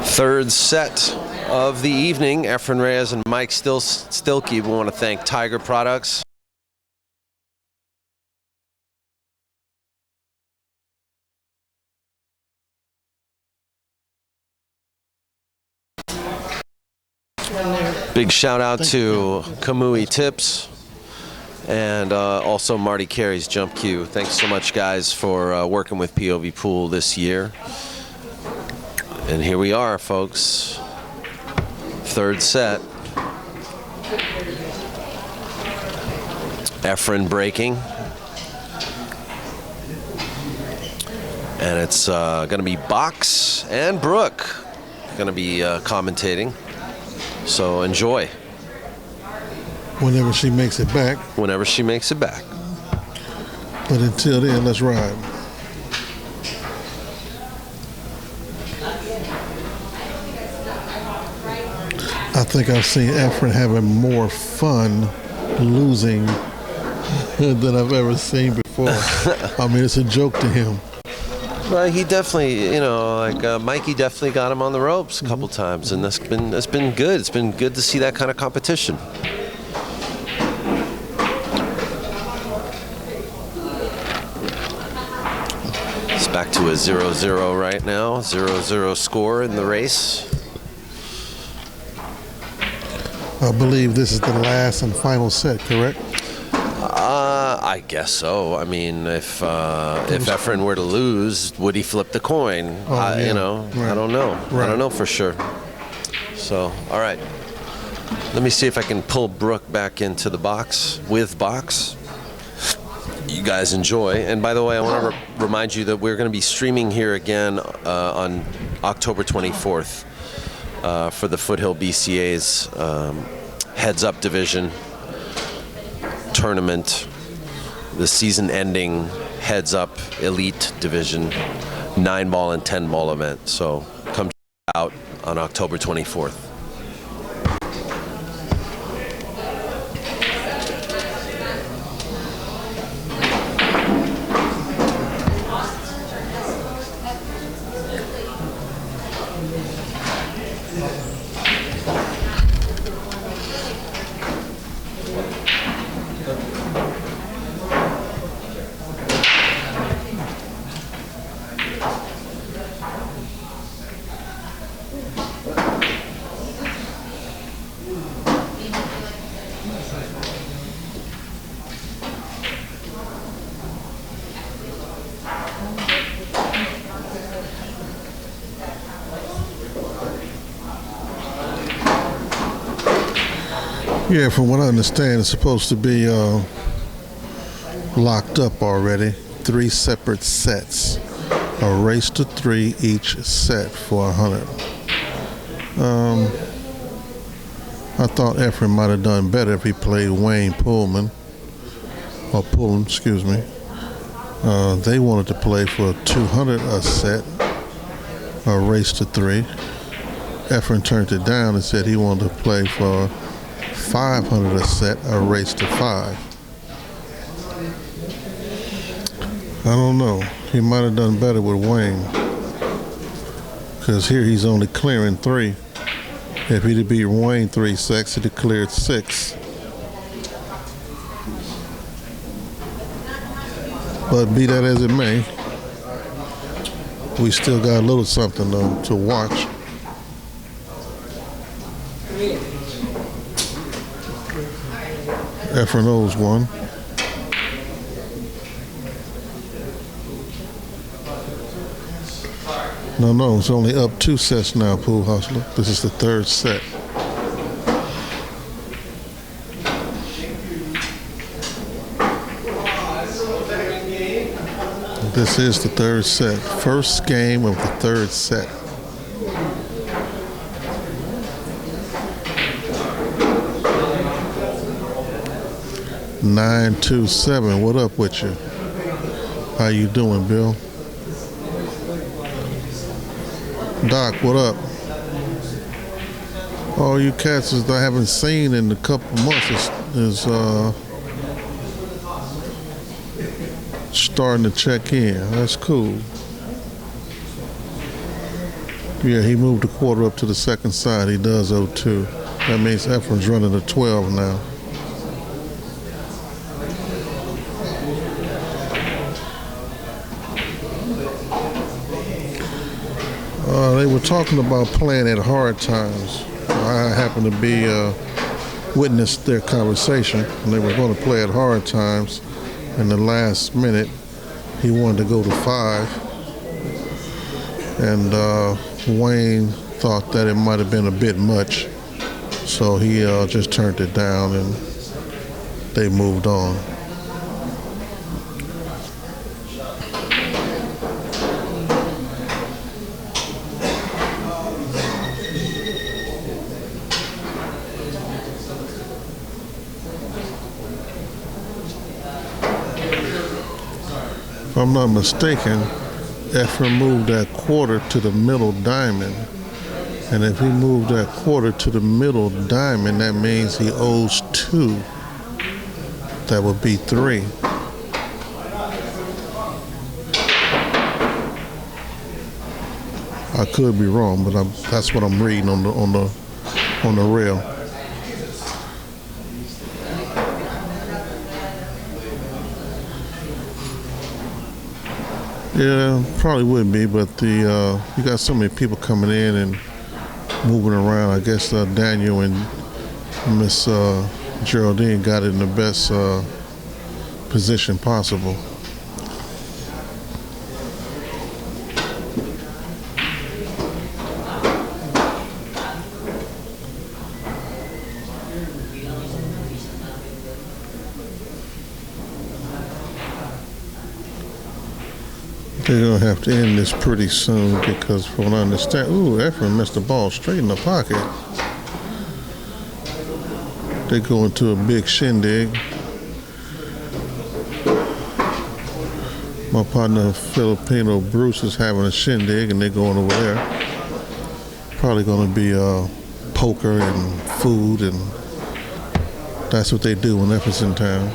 Third set of the evening. Efren Reyes and Mike Stilkey. We want to thank Tiger Products. Big shout out to Kamui Tips and also Marty Carey's Jump Cue. Thanks so much, guys, for working with POVPOOL this year. And here we are, folks. Third set. Efren breaking. And it's going to be Box and Brook going to be commentating. So enjoy. Whenever she makes it back. Whenever she makes it back. But until then, let's ride. I think I've seen Efren having more fun losing than I've ever seen before. I mean, it's a joke to him. Well, he definitely, you know, like Mikey definitely got him on the ropes a couple times, and that's been good. It's been good to see that kind of competition. It's back to a 0-0 right now. 0-0 score in the race. I believe this is the last and final set, correct? I guess so. I mean, if Efren were to lose, would he flip the coin? Yeah. You know, Right. I don't know. Right. I don't know for sure. So, all right. Let me see if I can pull Brook back into the box with Box. You guys enjoy. And by the way, I want to remind you that we're going to be streaming here again on October 24th for the Foothill BCA's Heads Up Division tournament, the season-ending Heads Up Elite Division 9-ball and 10-ball event. So come check it out on October 24th. Yeah, from what I understand, it's supposed to be locked up already. 3 separate sets. A race to 3 each set for 100. I thought Efren might have done better if he played Wayne Pullman. Or Pullman, excuse me. They wanted to play for 200 a set. A race to 3. Efren turned it down and said he wanted to play for 500 a set, a race to 5. I don't know. He might have done better with Wayne. Because here he's only clearing 3. If he'd beat Wayne 3 sets, he'd have cleared 6. But be that as it may, we still got a little something though to watch. Efren owes 1. No, it's only up 2 sets now, Pool Hustler. This is the 3rd set. This is the 3rd set. First game of the 3rd set. $927. What up with you? How you doing, Bill? Doc, what up? All you cats that I haven't seen in a couple months is starting to check in. That's cool. Yeah, he moved the quarter up to the second side. He does 0-2. That means Efren's running a 12 now. They were talking about playing at hard times. I happened to be witnessed their conversation, and they were going to play at hard times. In the last minute, he wanted to go to 5, and Wayne thought that it might have been a bit much, so he just turned it down, and they moved on. If I'm not mistaken, Efren moved that quarter to the middle diamond. And if he moved that quarter to the middle diamond, that means he owes 2. That would be 3. I could be wrong, but that's what I'm reading on the rail. Yeah, probably would be, but you got so many people coming in and moving around. I guess Daniel and Miss Geraldine got it in the best position possible. They're going to have to end this pretty soon because from what I understand, Efren missed the ball straight in the pocket. They go into a big shindig. My partner Filipino Bruce is having a shindig and they're going over there. Probably going to be poker and food, and that's what they do when Efren's in town.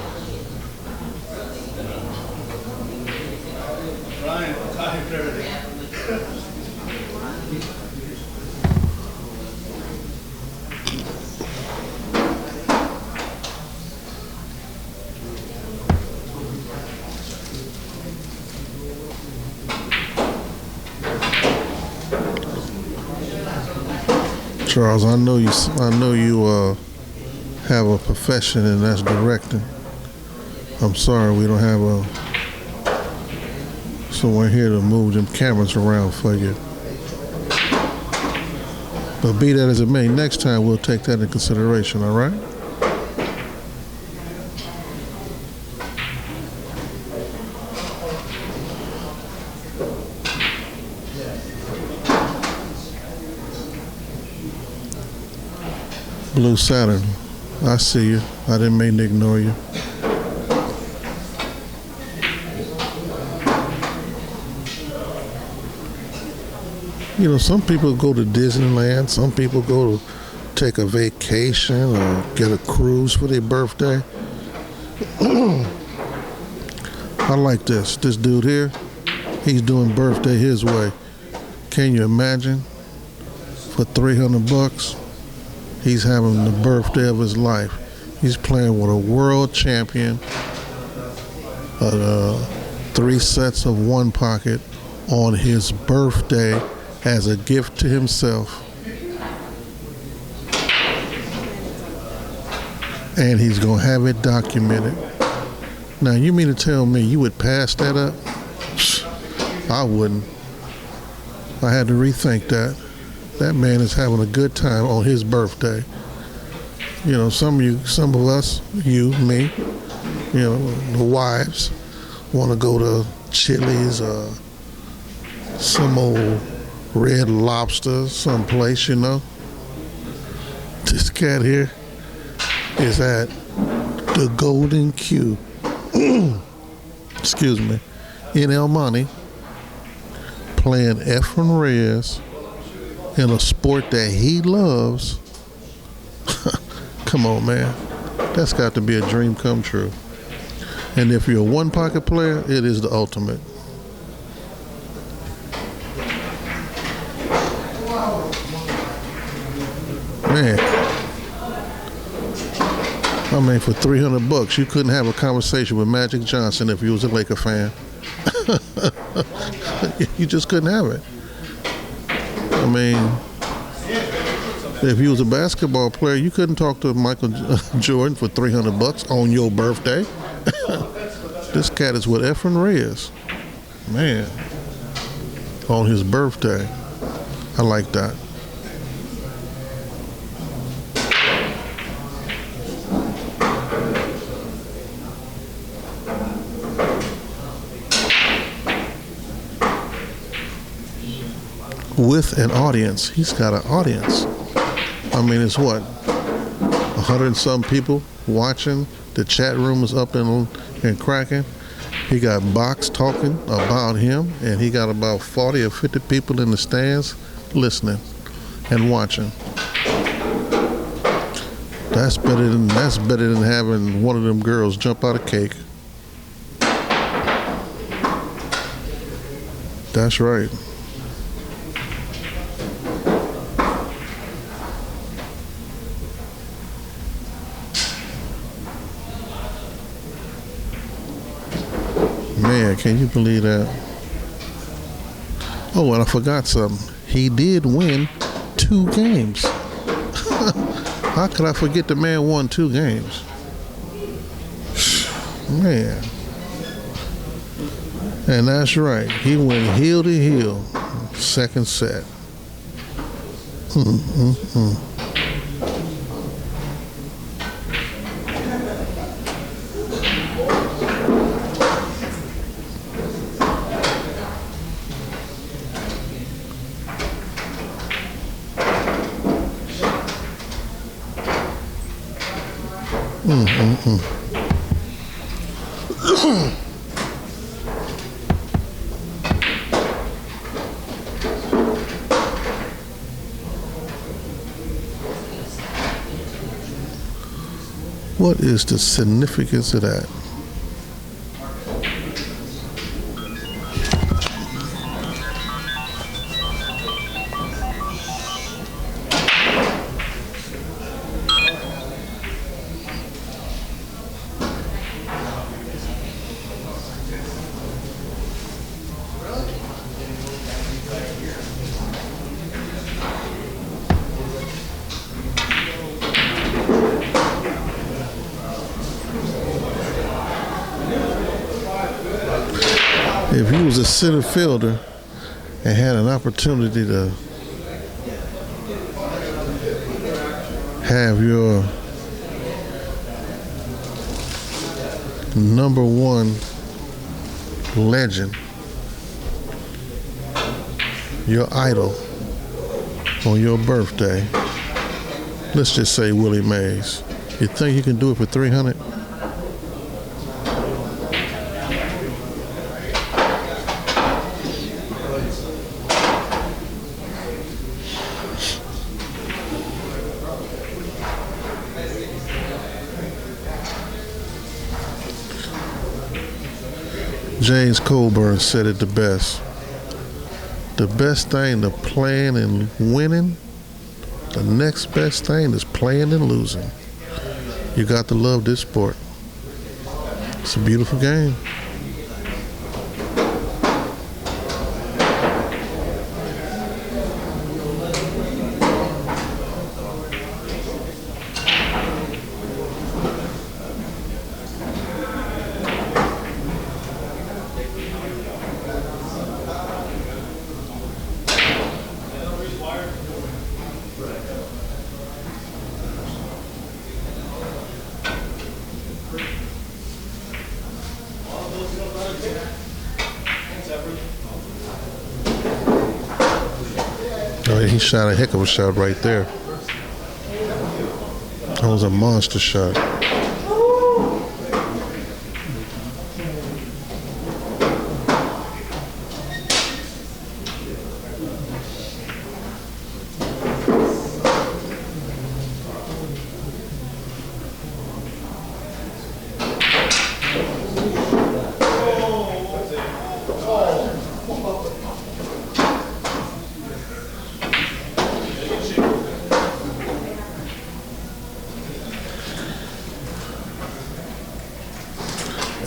Charles, I know you have a profession, and that's directing. I'm sorry we don't have someone here to move them cameras around for you. But be that as it may, next time we'll take that into consideration, all right? Blue Saturn, I see you. I didn't mean to ignore you. You know, some people go to Disneyland, some people go to take a vacation or get a cruise for their birthday. I like this. This dude here, he's doing birthday his way. Can you imagine? For $300, he's having the birthday of his life. He's playing with a world champion, 3 sets of 1 pocket on his birthday as a gift to himself. And he's going to have it documented. Now, you mean to tell me you would pass that up? I wouldn't. I had to rethink that. That man is having a good time on his birthday. You know, some of us, you, me, you know, the wives want to go to Chili's or some old Red Lobster someplace, you know. This cat here is at the Golden Q, excuse me, in El Monte, playing Efren Reyes in a sport that he loves. Come on, man. That's got to be a dream come true. And if you're a 1 pocket player, it is the ultimate. Man, I mean, for $300, you couldn't have a conversation with Magic Johnson if you was a Laker fan. You just couldn't have it. I mean, if you was a basketball player, you couldn't talk to Michael Jordan for $300 on your birthday. This cat is with Efren Reyes. Man, on his birthday. I like that. With an audience. He's got an audience. I mean, it's what? 100 and some people watching. The chat room is up and cracking. He got box talking about him, and he got about 40 or 50 people in the stands listening and watching. That's better than having one of them girls jump out of cake. That's right. Man, can you believe that? Oh, and I forgot something. He did win 2 games. How could I forget the man won 2 games? Man. And that's right. He went heel to heel. Second set. What is the significance of that? If you was a center fielder and had an opportunity to have your number 1 legend, your idol, on your birthday, let's just say Willie Mays, you think you can do it for 300? James Colburn said it the best. The best thing to playing and winning, the next best thing is playing and losing. You got to love this sport. It's a beautiful game. He shot a heck of a shot right there. That was a monster shot.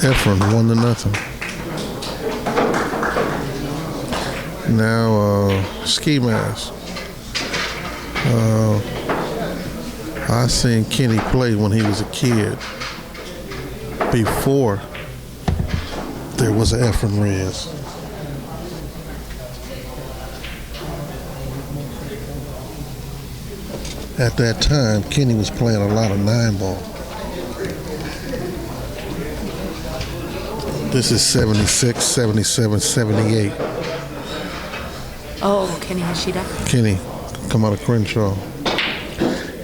Efren 1-0. Now, ski mask. I seen Kenny play when he was a kid. Before there was an Efren Reyes. At that time, Kenny was playing a lot of 9-ball. This is 76, 77, 78. Oh, Kenny Hashida. Kenny, come out of Crenshaw.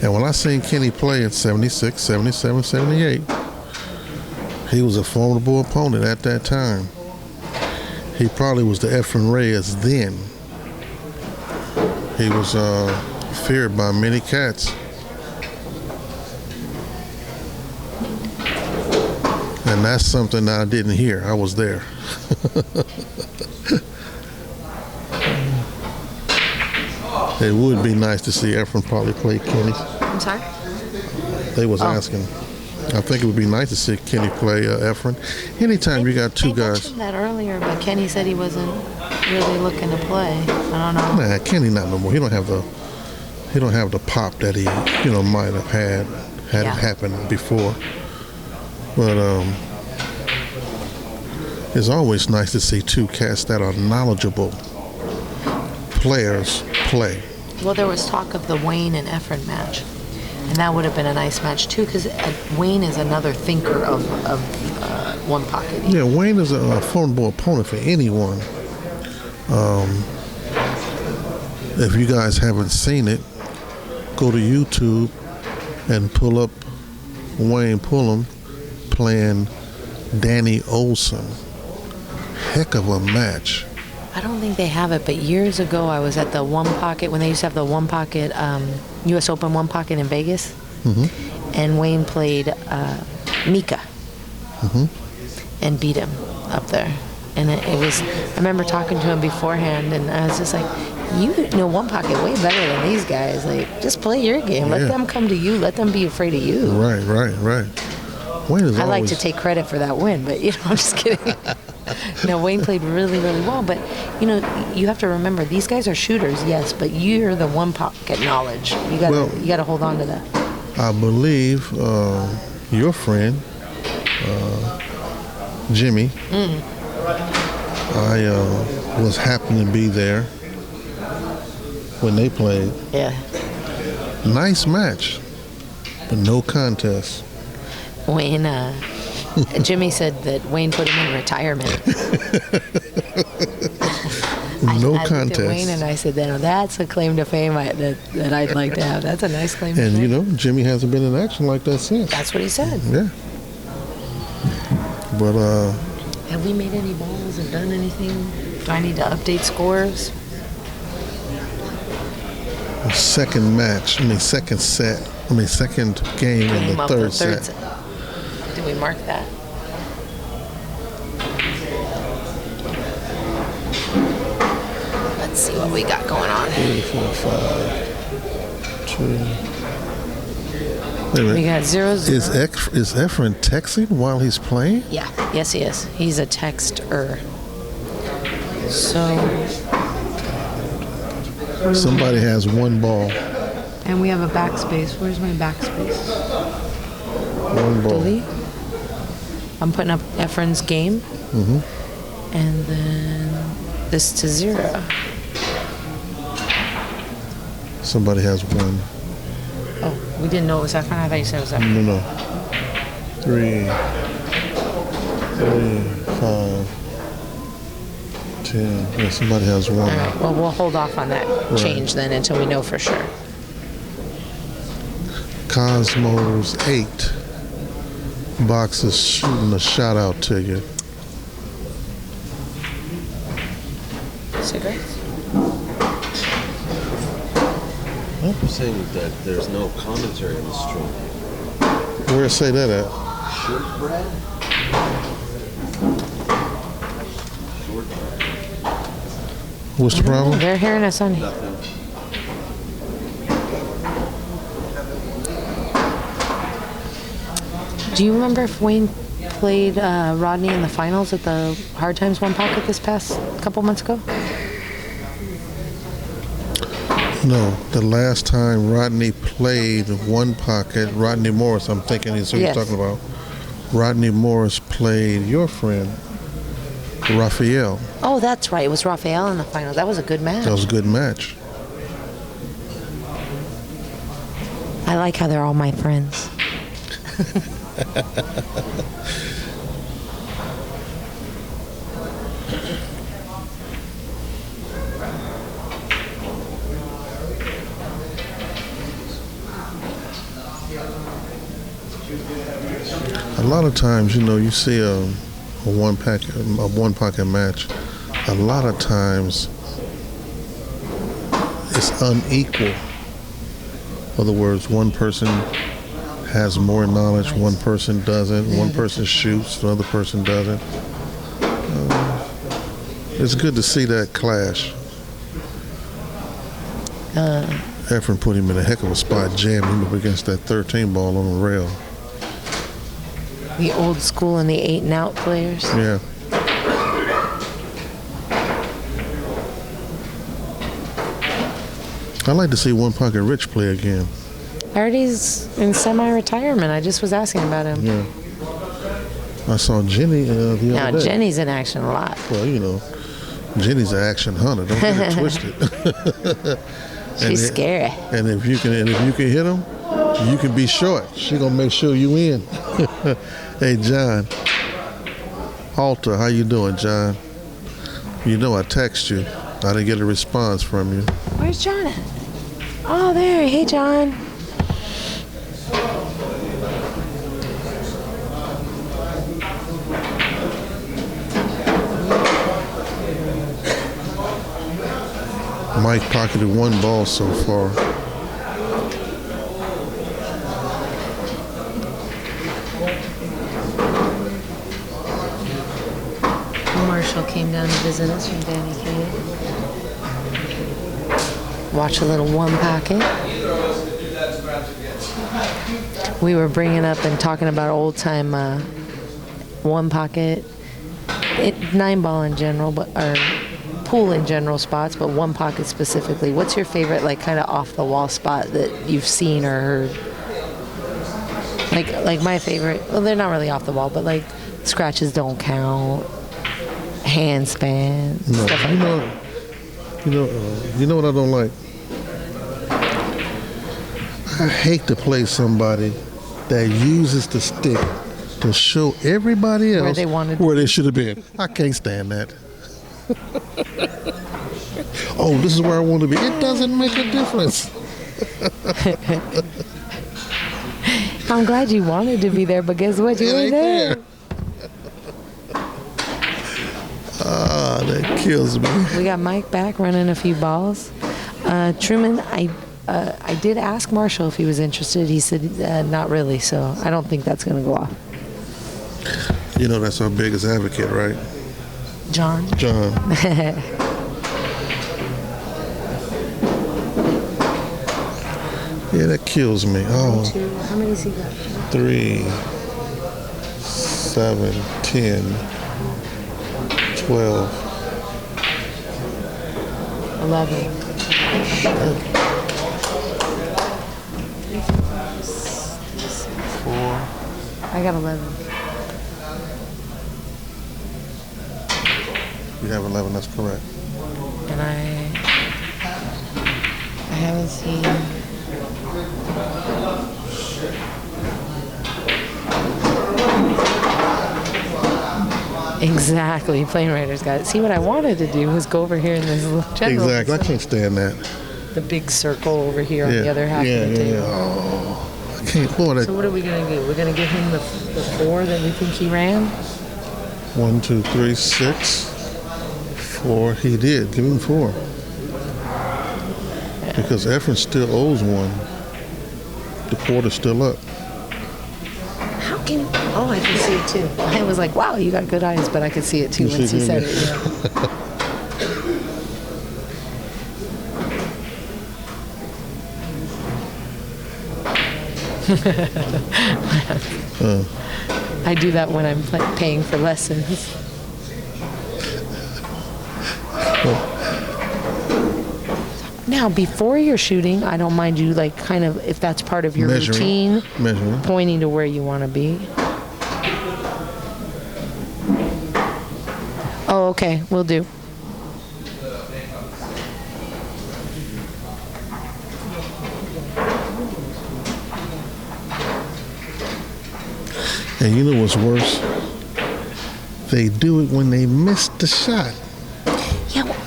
And when I seen Kenny play in 76, 77, 78, he was a formidable opponent at that time. He probably was the Efren Reyes then. He was feared by many cats. And that's something that I didn't hear. I was there. It would be nice to see Efren probably play Kenny. I'm sorry? They was asking. I think it would be nice to see Kenny play Efren. Anytime you got two They guys. mentioned that earlier, but Kenny said he wasn't really looking to play. I don't know. Nah, Kenny not no more. He don't have the pop that he might have had it happen before. But it's always nice to see two cats that are knowledgeable players play. Well, there was talk of the Wayne and Efren match, and that would have been a nice match too, because Wayne is another thinker of one pocket. Yeah, Wayne is a formidable opponent for anyone. If you guys haven't seen it, go to YouTube and pull up Wayne Pullum playing Danny Olson. Heck of a match. I don't think they have it, but years ago I was at the One Pocket, when they used to have the One Pocket, U.S. Open One Pocket in Vegas, and Wayne played Mika and beat him up there. And it was, I remember talking to him beforehand, and I was just like, you know One Pocket way better than these guys. Like, just play your game. Let them come to you. Let them be afraid of you. Right. Wayne is I like always... to take credit for that win, but I'm just kidding. No, Wayne played really, really well, but you have to remember these guys are shooters, yes, but you're the one pocket knowledge. You got to hold on to that. I believe your friend Jimmy. I was happy to be there when they played. Yeah. Nice match, but no contest. Wayne, Jimmy said that Wayne put him in retirement. No I contest. looked at Wayne and I said, that's a claim to fame that I'd like to have. That's a nice claim to fame. And Jimmy hasn't been in action like that since. That's what he said. Yeah. But have we made any balls and done anything? Do I need to update scores? second game in the third set. Did we mark that? Let's see what we got going on. 3, 4, 5, 2. Wait a minute. We got 0-0. Is Efren texting while he's playing? Yeah. Yes, he is. He's a texter. So. Somebody has one ball. And we have a backspace. Where's my backspace? One ball. Delete. I'm putting up Efren's game. And then this to 0. Somebody has one. Oh, we didn't know it was Efren? I thought you said it was Efren. No. 3, 5, 10. Yeah, somebody has one. All right. Well, we'll hold off on that change then until we know for sure. Cosmos 8. Box is shooting a shout out to you. Cigarettes? I'm saying that there's no commentary on the stream. Where say that at? Shortbread? What's the problem? They're hearing us on. Nothing. Do you remember if Wayne played Rodney in the finals at the Hard Times One Pocket this past couple months ago? No, the last time Rodney played one pocket, Rodney Morris, I'm thinking is who Yes. you're talking about. Rodney Morris played your friend, Raphael. Oh, that's right. It was Raphael in the finals. That was a good match. That was a good match. I like how they're all my friends. A lot of times, you see a one pocket match. A lot of times, it's unequal. In other words, one person has more knowledge, one person doesn't. One person shoots, the other person doesn't. It's good to see that clash. Efren put him in a heck of a spot, jammed him up against that 13 ball on the rail. The old school and the 8 and out players. Yeah. I'd like to see One Pocket Rich play again. I heard he's in semi-retirement. I just was asking about him. Yeah. I saw Jenny the Now, other day. Jenny's in action a lot. Well, Jenny's an action hunter. Don't get it twisted. She's scary. And if you can hit him, you can be short. She gonna make sure you win. Hey, John. Halter, how you doing, John? I text you. I didn't get a response from you. Where's John at? Oh, there. Hey, John. Mike pocketed one ball so far. Marshall came down to visit us from Danny Kaye. Watch a little one pocket. We were bringing up and talking about old time one pocket, 9 ball in general, or pool in general spots, but one pocket specifically. What's your favorite, like, kind of off the wall spot that you've seen or heard? Like my favorite. Well, they're not really off the wall, but like scratches don't count. Handspan, No, stuff like that. you know what I don't like? I hate to play somebody that uses the stick to show everybody else where they should have been. I can't stand that. Oh, this is where I want to be. It doesn't make a difference. I'm glad you wanted to be there, but guess what? You It ain't ain't there. there. That kills me. We got Mike back running a few balls. Truman, I did ask Marshall if he was interested. He said not really, so I don't think that's going to go off. That's our biggest advocate, right? John? John. Yeah, that kills me. Oh, How many's he got? 3, 7, 10, 12. 11. I got 11. You have 11, that's correct. And I haven't seen. Exactly, Plane Raiders got it. See, what I wanted to do was go over here in this little general. Exactly, I can't stand that. The big circle over here on the other half of the table. Yeah. Oh, I can't. Boy, that So what are we going to do? We're going to give him the 4 that we think he ran? 1, 2, 3, 6, 4. He did. Give him 4. Because Efren still owes 1. The quarter's still up. How can you? Oh, I can see it too. I was like, wow, you got good eyes, but I could see it too You once see he it, said yeah. it. Yeah. I do that when I'm paying for lessons. Now, before you're shooting, I don't mind you, like, kind of, if that's part of your routine, pointing to where you want to be. Oh, okay, will do. And you know what's worse? They do it when they miss the shot. Yeah, well,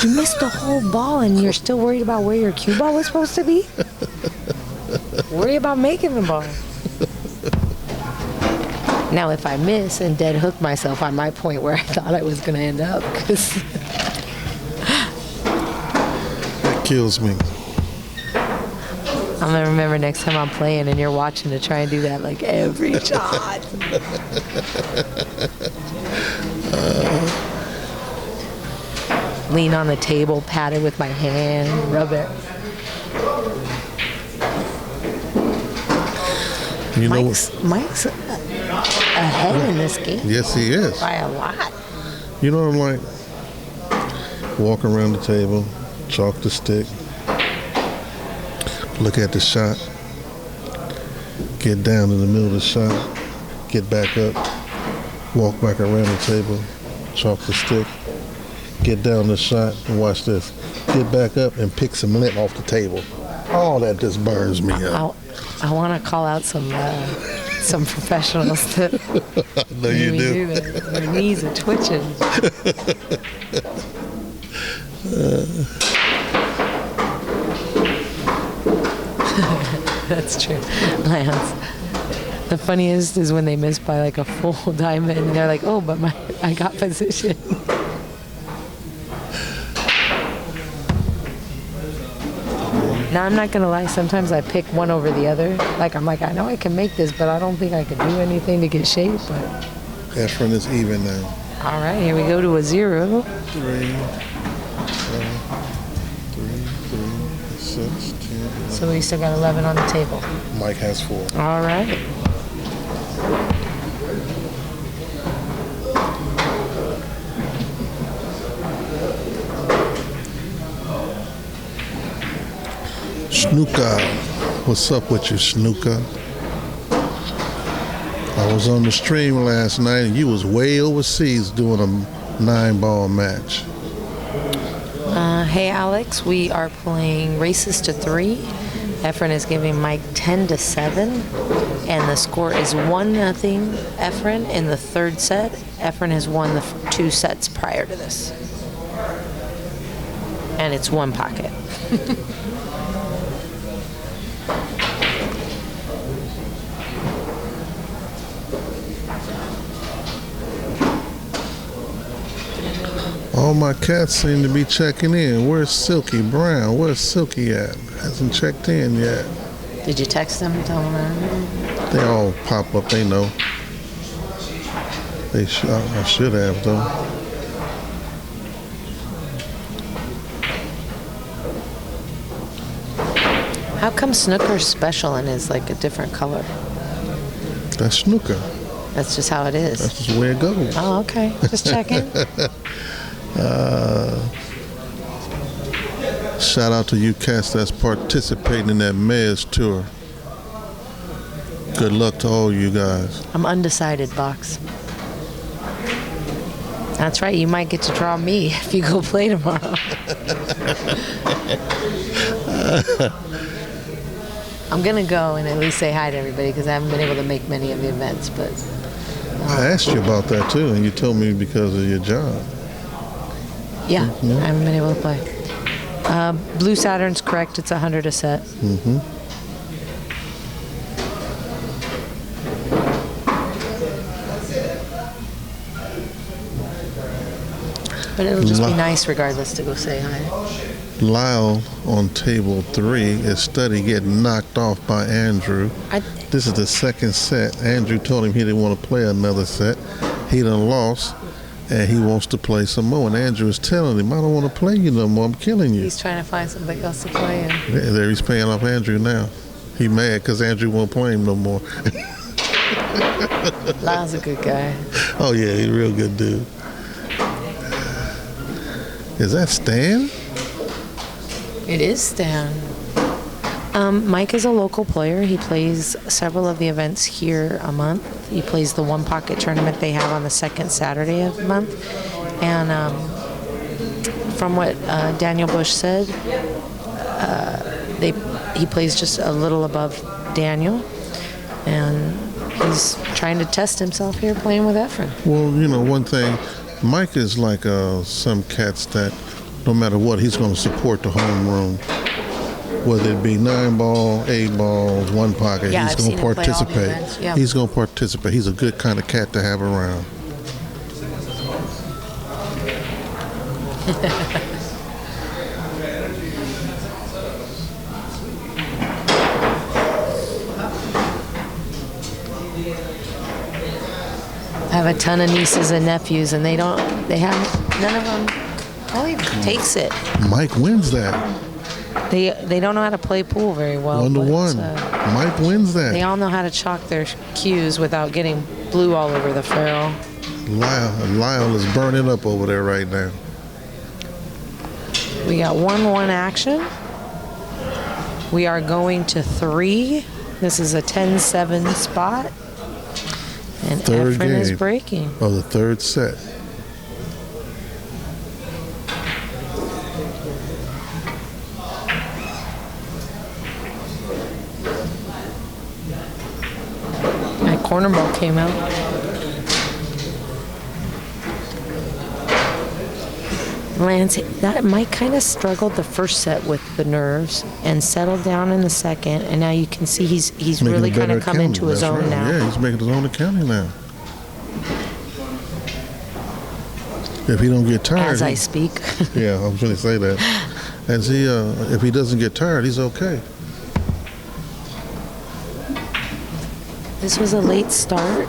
you missed the whole ball and you're still worried about where your cue ball was supposed to be? Worry about making the ball. Now, if I miss and dead hook myself, I might point where I thought I was going to end up. That kills me. I'm going to remember next time I'm playing and you're watching to try and do that like every shot. Lean on the table, pat it with my hand, rub it. You know Mike's ahead in this game. Yes, he is. By a lot. You know what I'm like? Walk around the table, chalk the stick, look at the shot, get down in the middle of the shot, get back up, walk back around the table, chalk the stick, get down the shot, and watch this. Get back up and pick some lint off the table. All that just burns me up. I want to call out some professionals that I know you do. Their knees are twitching. That's true. Lance. The funniest is when they miss by like a full diamond and they're like, oh, but I got position. Now, I'm not going to lie. Sometimes I pick one over the other. Like, I'm like, I know I can make this, but I don't think I can do anything to get shape. But Efren is even now. All right, here we go to a 0. 3, 6, 10. So we still got 11 on the table. Mike has 4. All right. Snooker, what's up with you, Snooker? I was on the stream last night and you was way overseas doing a 9-ball match. Hey, Alex, we are playing races to 3. Efren is giving Mike 10-7, and the score is 1-0 Efren in the 3rd set. Efren has won the 2 sets prior to this. And it's 1 pocket. All my cats seem to be checking in. Where's Silky Brown? Where's Silky at? Hasn't checked in yet. Did you text them and tell them that? They all pop up, they know. I should have, though. How come snooker's special and is like a different color? That's snooker. That's just how it is. That's just the way it goes. Oh, okay. Just checking. Shout out to you cats that's participating in that mayor's tour. Good luck to all you guys. I'm undecided, Box. That's right. You might get to draw me if you go play tomorrow. I'm going to go and at least say hi to everybody because I haven't been able to make many of the events. But I asked you about that too, and you told me because of your job. Yeah, I haven't been able to play. Blue Saturn's correct. It's 100 a set. Mm-hmm. But it'll just be nice regardless to go say hi. Lyle on table 3 is study getting knocked off by Andrew. This is the 2nd set. Andrew told him he didn't want to play another set. He done lost, and he wants to play some more. And Andrew is telling him, I don't want to play you no more. I'm killing you. He's trying to find somebody else to play in. There he's paying off Andrew now. He mad because Andrew won't play him no more. Lyle's a good guy. Oh yeah, he's a real good dude. Is that Stan? It is Stan. Mike is a local player. He plays several of the events here a month. He plays the One Pocket tournament they have on the second Saturday of the month. And from what Daniel Bush said, he plays just a little above Daniel. And he's trying to test himself here playing with Efren. Well, you know, one thing, Mike is like some cats that no matter what, he's going to support the home room. Whether it be 9-ball, 8-ball, One Pocket, Yeah, he's I've going seen to him play all the participate. events, yeah. He's going to participate. He's a good kind of cat to have around. I have a ton of nieces and nephews, and none of them really takes it. Mike wins that. They don't know how to play pool very well. 1-1. Mike wins that. They all know how to chalk their cues without getting blue all over the ferrule. Lyle is burning up over there right now. We got 1-1 action. We are going to 3. This is a 10-7 spot. And Third Efren is game breaking. of the third set. That corner ball came out. Lance, that Mike kind of struggled the first set with the nerves and settled down in the second, and now you can see he's really kind of come into his own now. Yeah, he's making his own accounting now. If he don't get tired, As I speak. Yeah, I was going to say that. And see, if he doesn't get tired, he's okay. This was a late start,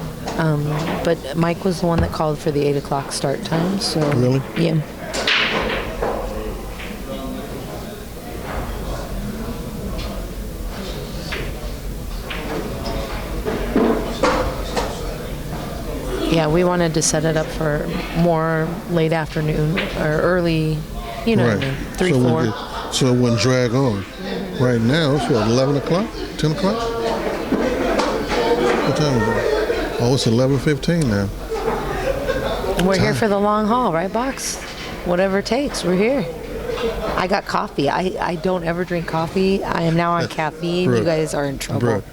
but Mike was the one that called for the 8 o'clock start time. So Really? Yeah. Yeah, we wanted to set it up for more late afternoon or early, you know what I mean, 3, 4. So it wouldn't drag on. Right now, it's what, 11 o'clock? 10 o'clock? What time is it? Oh, it's 11:15 now. And we're here for the long haul, right, Box? Whatever it takes, we're here. I got coffee. I don't ever drink coffee. I am now on caffeine. Brooke, You guys are in trouble. Brooke,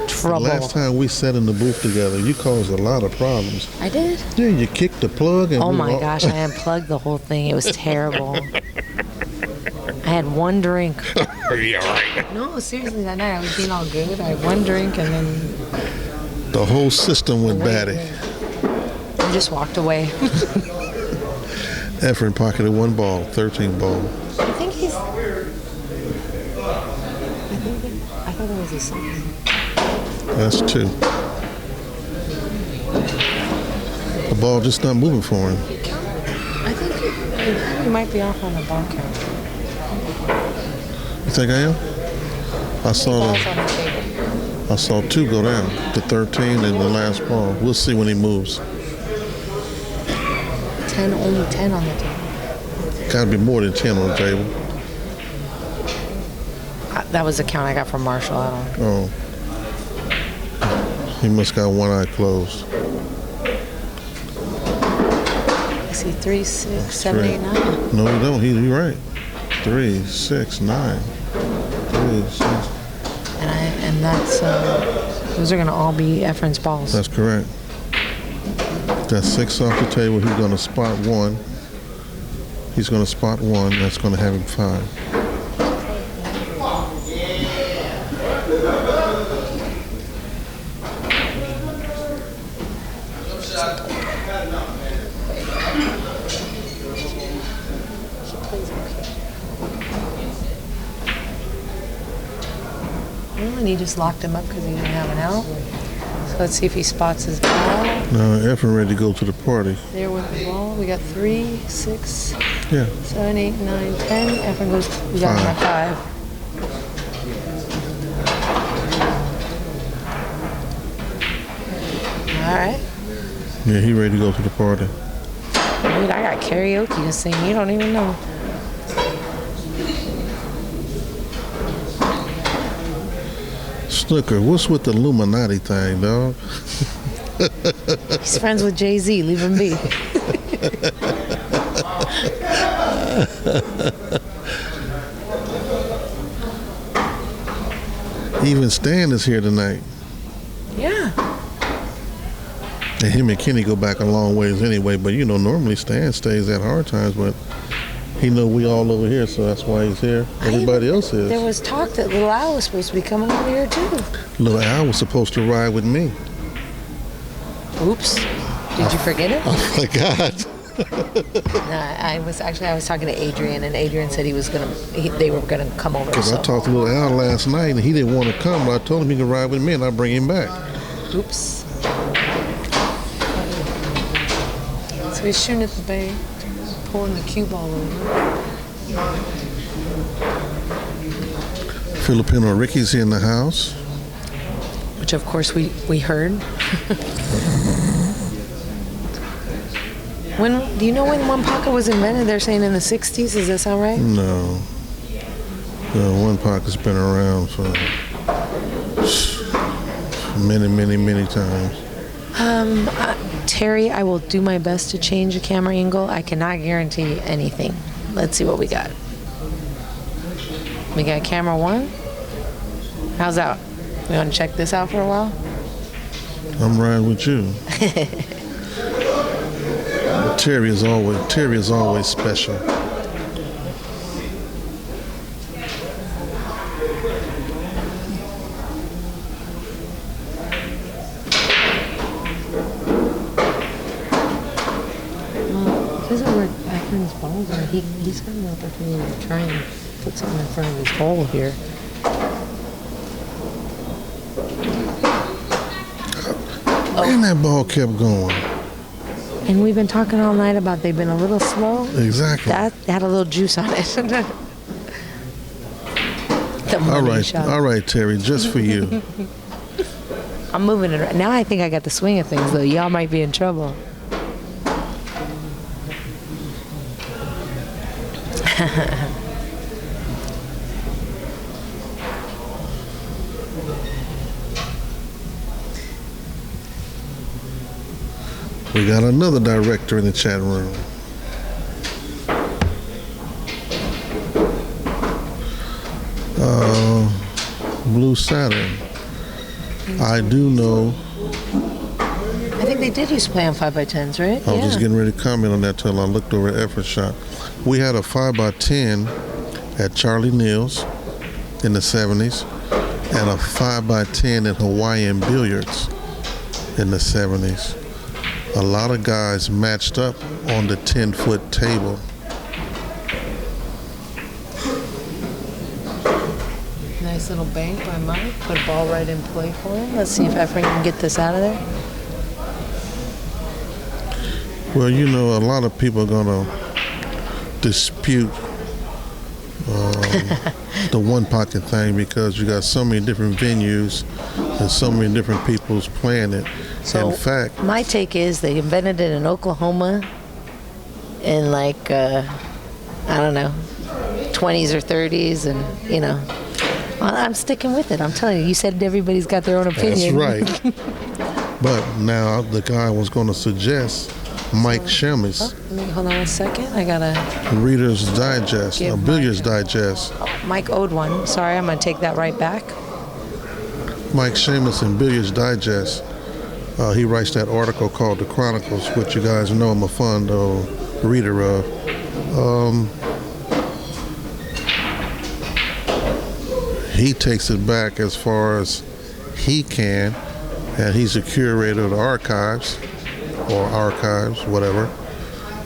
Trouble. last time we sat in the booth together, you caused a lot of problems. I did? Yeah, you kicked the plug and Oh we my all- gosh, I unplugged the whole thing. It was terrible. I had one drink. Yeah, right. No, seriously, that night I was being all good. I had one drink and then The whole system went batty. I just walked away. Efren pocketed 1 ball, 13 ball. I think he's. I thought it was his son. That's 2. The ball just not moving for him. I think he might be off on the ball count. You think I am? Balls on the table. I saw 2 go down, the 13 and the last ball. We'll see when he moves. 10, only 10 on the table. Got to be more than 10 on the table. That was the count I got from Marshall. I don't know. Oh. He must got one eye closed. I see 3, 6, 7, 8, 9. No, he don't. He's right. 3, 6, 9. 3, 6. And that's those are gonna all be Efren's balls. That's correct. That's 6 off the table. He's going to spot 1. He's going to spot 1. That's going to have him 5. Well, and he just locked him up because he didn't have an out. So let's see if he spots his ball. Now, Efren ready to go to the party. There with the ball. We got 3, 6, Yeah. 7, 8, 9, 10. Efren goes, we got him at 5. right. Yeah, he ready to go to the party. Dude, I got karaoke to sing. You don't even know. Snooker, what's with the Illuminati thing, dog? He's friends with Jay-Z. Leave him be. Even Stan is here tonight. Yeah. And him and Kenny go back a long ways anyway, but you know, normally Stan stays at Hard Times, but he know we all over here, so that's why he's here. Everybody else is. There was talk that Little Al was supposed to be coming over here too. Little Al was supposed to ride with me. Oops. Did you forget it? I forgot. No, I was talking to Adrian, and Adrian said they were gonna come over. Because So. I talked to Little Al last night, and he didn't want to come, but I told him he could ride with me, and I'll bring him back. Oops. So he's shooting at the bank, pulling the cue ball over. Filipino Ricky's in the house. Which of course we heard. Do you know when one pocket was invented? They're saying in the 60s. Does that sound right? No. One pocket's been around for many times. Terry, I will do my best to change the camera angle. I cannot guarantee anything. Let's see what we got. We got camera 1. How's that? We want to check this out for a while? I'm riding with you. Terry is always special. It doesn't work Efren's balls are. He's got an opportunity to try and put something in front of his hole here. And that ball kept going. And we've been talking all night about they've been a little slow. Exactly. That had a little juice on it. The money shot. All right, Terry, just for you. I'm moving it right now. I think I got the swing of things, though. Y'all might be in trouble. We got another director in the chat room. Blue Saturn. I do know. I think they did used to play on 5x10s, right? I was just getting ready to comment on that till I looked over at Efren's shot. We had a 5x10 at Charlie Neal's in the 70s and a 5x10 at Hawaiian Billiards in the 70s. A lot of guys matched up on the 10-foot table. Nice little bank by Mike. Put a ball right in play for him. Let's see if Efren can get this out of there. Well, you know, a lot of people are going to dispute the one pocket thing because you got so many different venues and so many different people's playing it. So in fact, my take is they invented it in Oklahoma in like, I don't know, 20s or 30s. And, you know, I'm sticking with it. I'm telling you, you said everybody's got their own opinion. that's right. But now the guy was going to suggest Mike Shemis, Hold on a second. I got to... Reader's Digest, a Billiards Digest. Mike owed one. Sorry, I'm going to take that right back. Mike Shemis in Billiards Digest. He writes that article called The Chronicles, which you guys know I'm a fond reader of. He takes it back as far as he can, and he's a curator of the archives, or archives, whatever.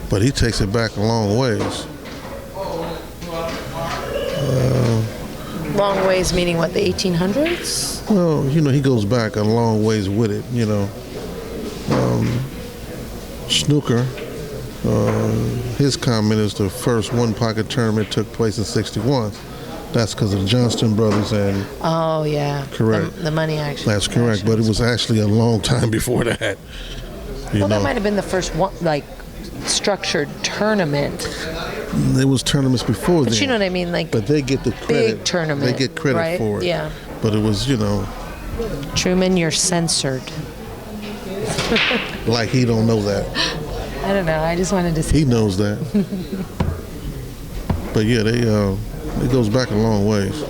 But he takes it back a long ways. Long ways meaning what, the 1800s? Well, you know, he goes back a long ways with it, you know. Snooker, his comment is the first one-pocket tournament took place in '61. That's because of the Johnston brothers and Oh yeah. Correct. The money action. that's correct. But it was actually a long time before that. Well, that might have been the first one, like structured tournament. There was tournaments before But then. you know what I mean, like But they get the credit. big tournament. They get credit right? for it. Yeah. But it was, Truman, you're censored. like he don't know that. I don't know. I just wanted to see. He knows that. But yeah, it goes back a long ways.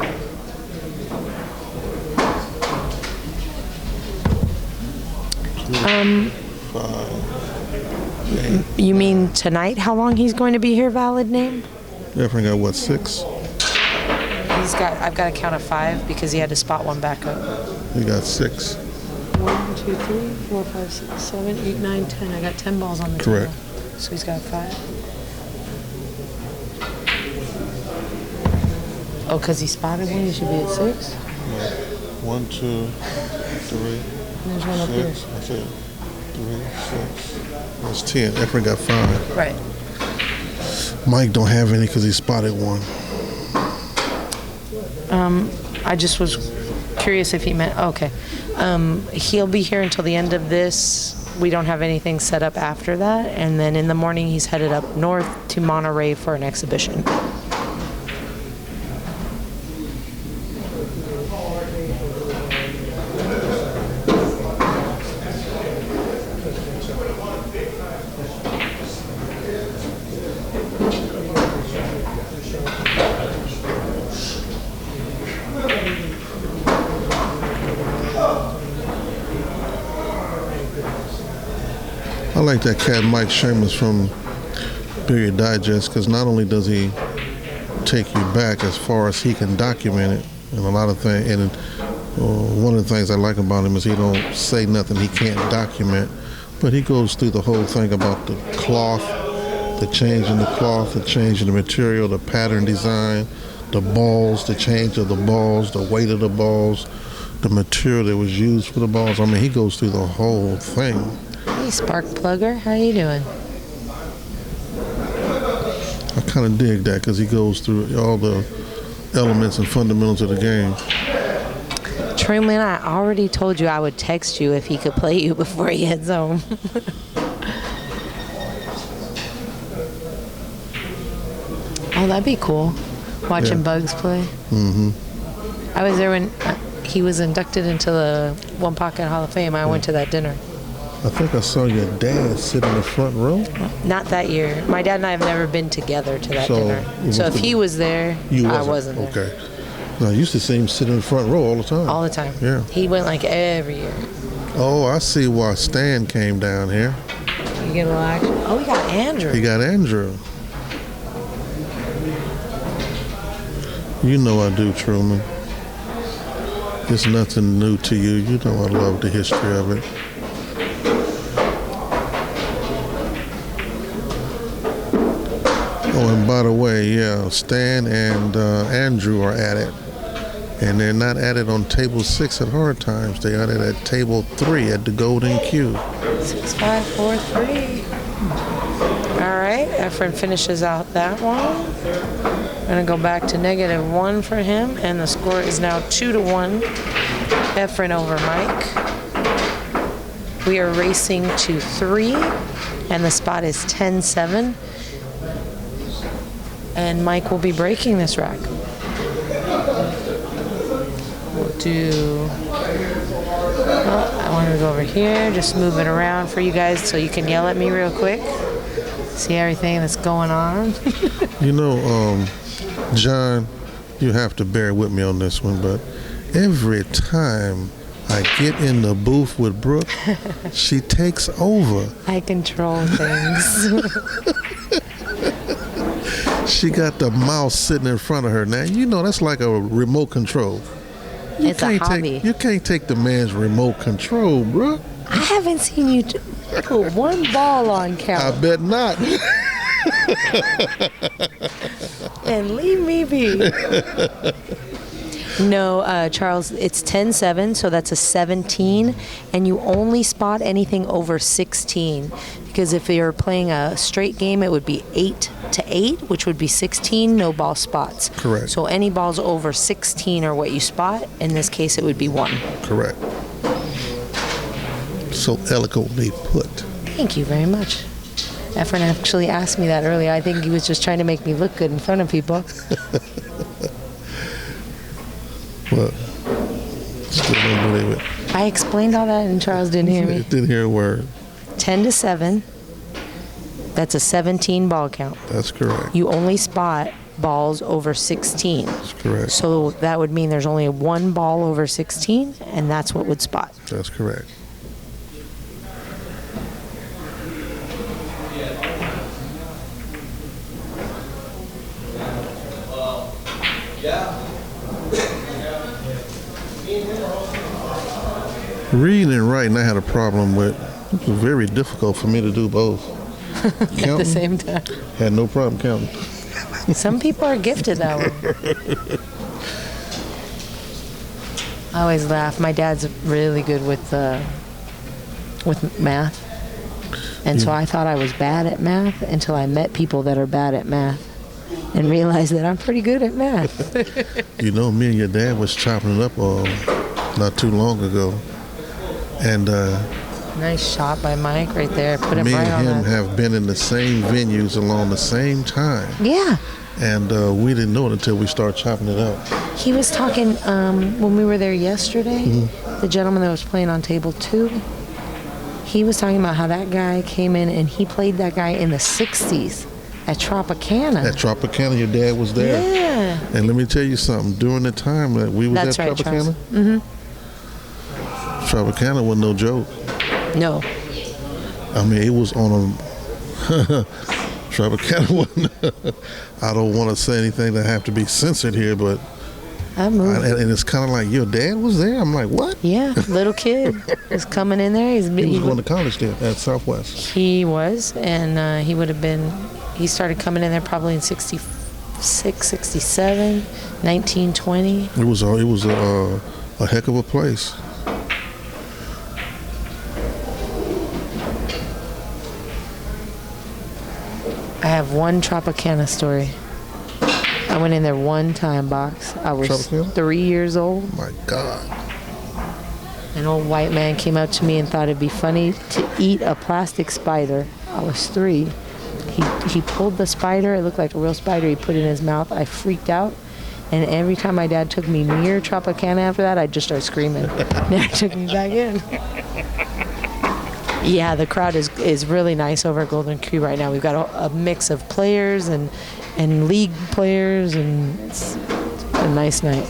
You mean tonight? How long he's going to be here? Valid name? Efren got what, 6? I've got a count of 5 because he had to spot one back up. He got 6. 1, 2, 3, 4, 5, 6, 7, 8, 9, 10. I got 10 balls on the Correct. table. So he's got 5. Oh, because he spotted one, he should be at 6? 1, 2, 3, There's one up here. 6. That's it. 3, 6. That's 10. Efren got 5. Right. Mike don't have any because he spotted one. I just was curious if he meant, okay. He'll be here until the end of this. We don't have anything set up after that. And then in the morning, he's headed up north to Monterey for an exhibition. I like that cat Mike Sherman's from Billiard Digest because not only does he take you back as far as he can document it and a lot of things, and one of the things I like about him is he don't say nothing he can't document, but he goes through the whole thing about the cloth, the change in the cloth, the change in the material, the pattern design, the balls, the change of the balls, the weight of the balls, the material that was used for the balls. I mean, he goes through the whole thing. Hey, Spark Plugger, how you doing? I kind of dig that because he goes through all the elements and fundamentals of the game. Truman, I already told you I would text you if he could play you before he heads home. Oh, that'd be cool. Watching Bugs play. Mm-hmm. I was there when he was inducted into the One Pocket Hall of Fame. I went to that dinner. I think I saw your dad sit in the front row. Not that year. My dad and I have never been together to that So, dinner. it So was if the- he was there, I wasn't there. Okay. No, I used to see him sit in the front row all the time. All the time. Yeah. He went like every year. Oh, I see why Stan came down here. You get a little action. Oh, we got Andrew. He got Andrew. You know I do, Truman. It's nothing new to you. You know I love the history of it. Oh, and by the way, yeah, Stan and Andrew are at it. And they're not at it on table 6 at Hard Times. They are at it at table 3 at the Golden Q. 6, 5, 4, 3. All right, Efren finishes out that one. Gonna go back to -1 for him, and the score is now 2-1. Efren over Mike. We are racing to 3, and the spot is 10-7. And Mike will be breaking this rack. We'll do. Well, I want to go over here, just move it around for you guys so you can yell at me real quick. See everything that's going on. You know, John, you have to bear with me on this one, but every time I get in the booth with Brook, she takes over. I control things. She got the mouse sitting in front of her. Now, you know that's like a remote control. It's a hobby. You can't take the man's remote control, bro. I haven't seen you put one ball on I count. bet not. And leave me be. No, Charles, it's 10-7, so that's a 17, and you only spot anything over 16 Because if you're playing a straight game, it would be 8 to 8, which would be 16 no ball spots. Correct. So any balls over 16 are what you spot. In this case, it would be 1. Correct. So eloquently put. Thank you very much. Efren actually asked me that earlier. I think he was just trying to make me look good in front of people. But still don't believe it. I explained all that and Charles didn't hear me. Didn't hear a word. 10 to 7. That's a 17 ball count. That's correct. You only spot balls over 16. That's correct. So that would mean there's only 1 ball over 16, and that's what would spot. That's correct. Reading and writing, I had a problem with. It was very difficult for me to do both. At the same time. Had no problem counting. Some people are gifted that way. I always laugh. My dad's really good with math. And so I thought I was bad at math until I met people that are bad at math and realized that I'm pretty good at math. You know, me and your dad was chopping it up not too long ago. And Nice shot by Mike right there. Put him me right on and him that. have been in the same venues along the same time. Yeah. And we didn't know it until we started chopping it up. He was talking when we were there yesterday, the gentleman that was playing on table 2, he was talking about how that guy came in and he played that guy in the 60s at Tropicana. At Tropicana, your dad was there. Yeah. And let me tell you something. During the time that we was That's at right, Tropicana, Charles. Tropicana wasn't no joke. No. I mean, it was on a Tropicana wasn't. I don't want to say anything that have to be censored here, but I moved. and it's kind of like your dad was there. I'm like, what? Yeah, little kid was coming in there. He was going to college there at Southwest. He was, and he would have been. He started coming in there probably in 66, 67, 1920. It was a heck of a place. I have one Tropicana story. I went in there one time, box. I was Tropicana? 3 years old. Oh my God. An old white man came up to me and thought it'd be funny to eat a plastic spider. I was 3. He pulled the spider. It looked like a real spider. He put it in his mouth. I freaked out. And every time my dad took me near Tropicana after that, I'd just start screaming. Never took me back in. Yeah, the crowd is really nice over at Golden Cube right now. We've got a mix of players and league players, and it's a nice night.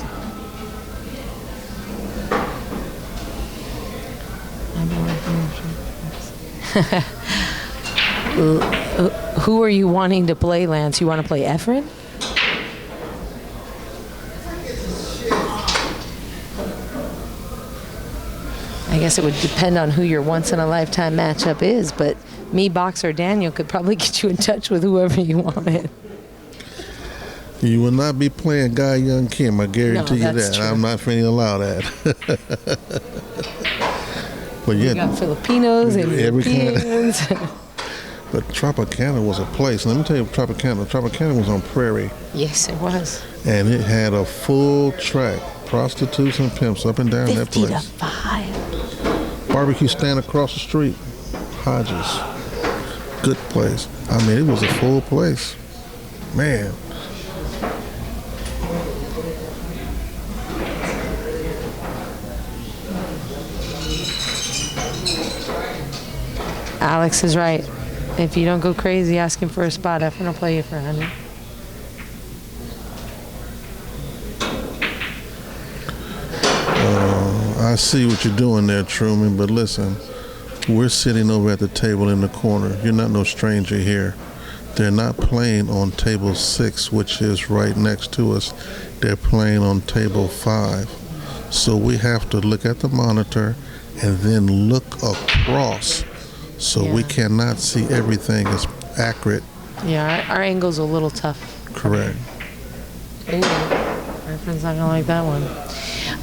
Who are you wanting to play, Lance? You want to play Efren? I guess it would depend on who your once-in-a-lifetime matchup is, but me, Box, or Daniel could probably get you in touch with whoever you wanted. You will not be playing Guy Young Kim, I guarantee you that. True. I'm not going to allow that. But yeah, You got Filipinos and every kind. Europeans. But Tropicana was a place. Let me tell you, Tropicana was on Prairie, Yes, it was. and it had a full track, prostitutes and pimps up and down that 50 to place. 5. Barbecue stand across the street, Hodges, good place. I mean, it was a full place, man. Alex is right. If you don't go crazy asking for a spot, Efren will play you for 100. I see what you're doing there, Truman, but listen, we're sitting over at the table in the corner. You're not no stranger here. They're not playing on table 6, which is right next to us. They're playing on table 5. So we have to look at the monitor and then look across. So we cannot see everything as accurate. Yeah, our angle's a little tough. Correct. Ooh, my friend's not gonna like that one.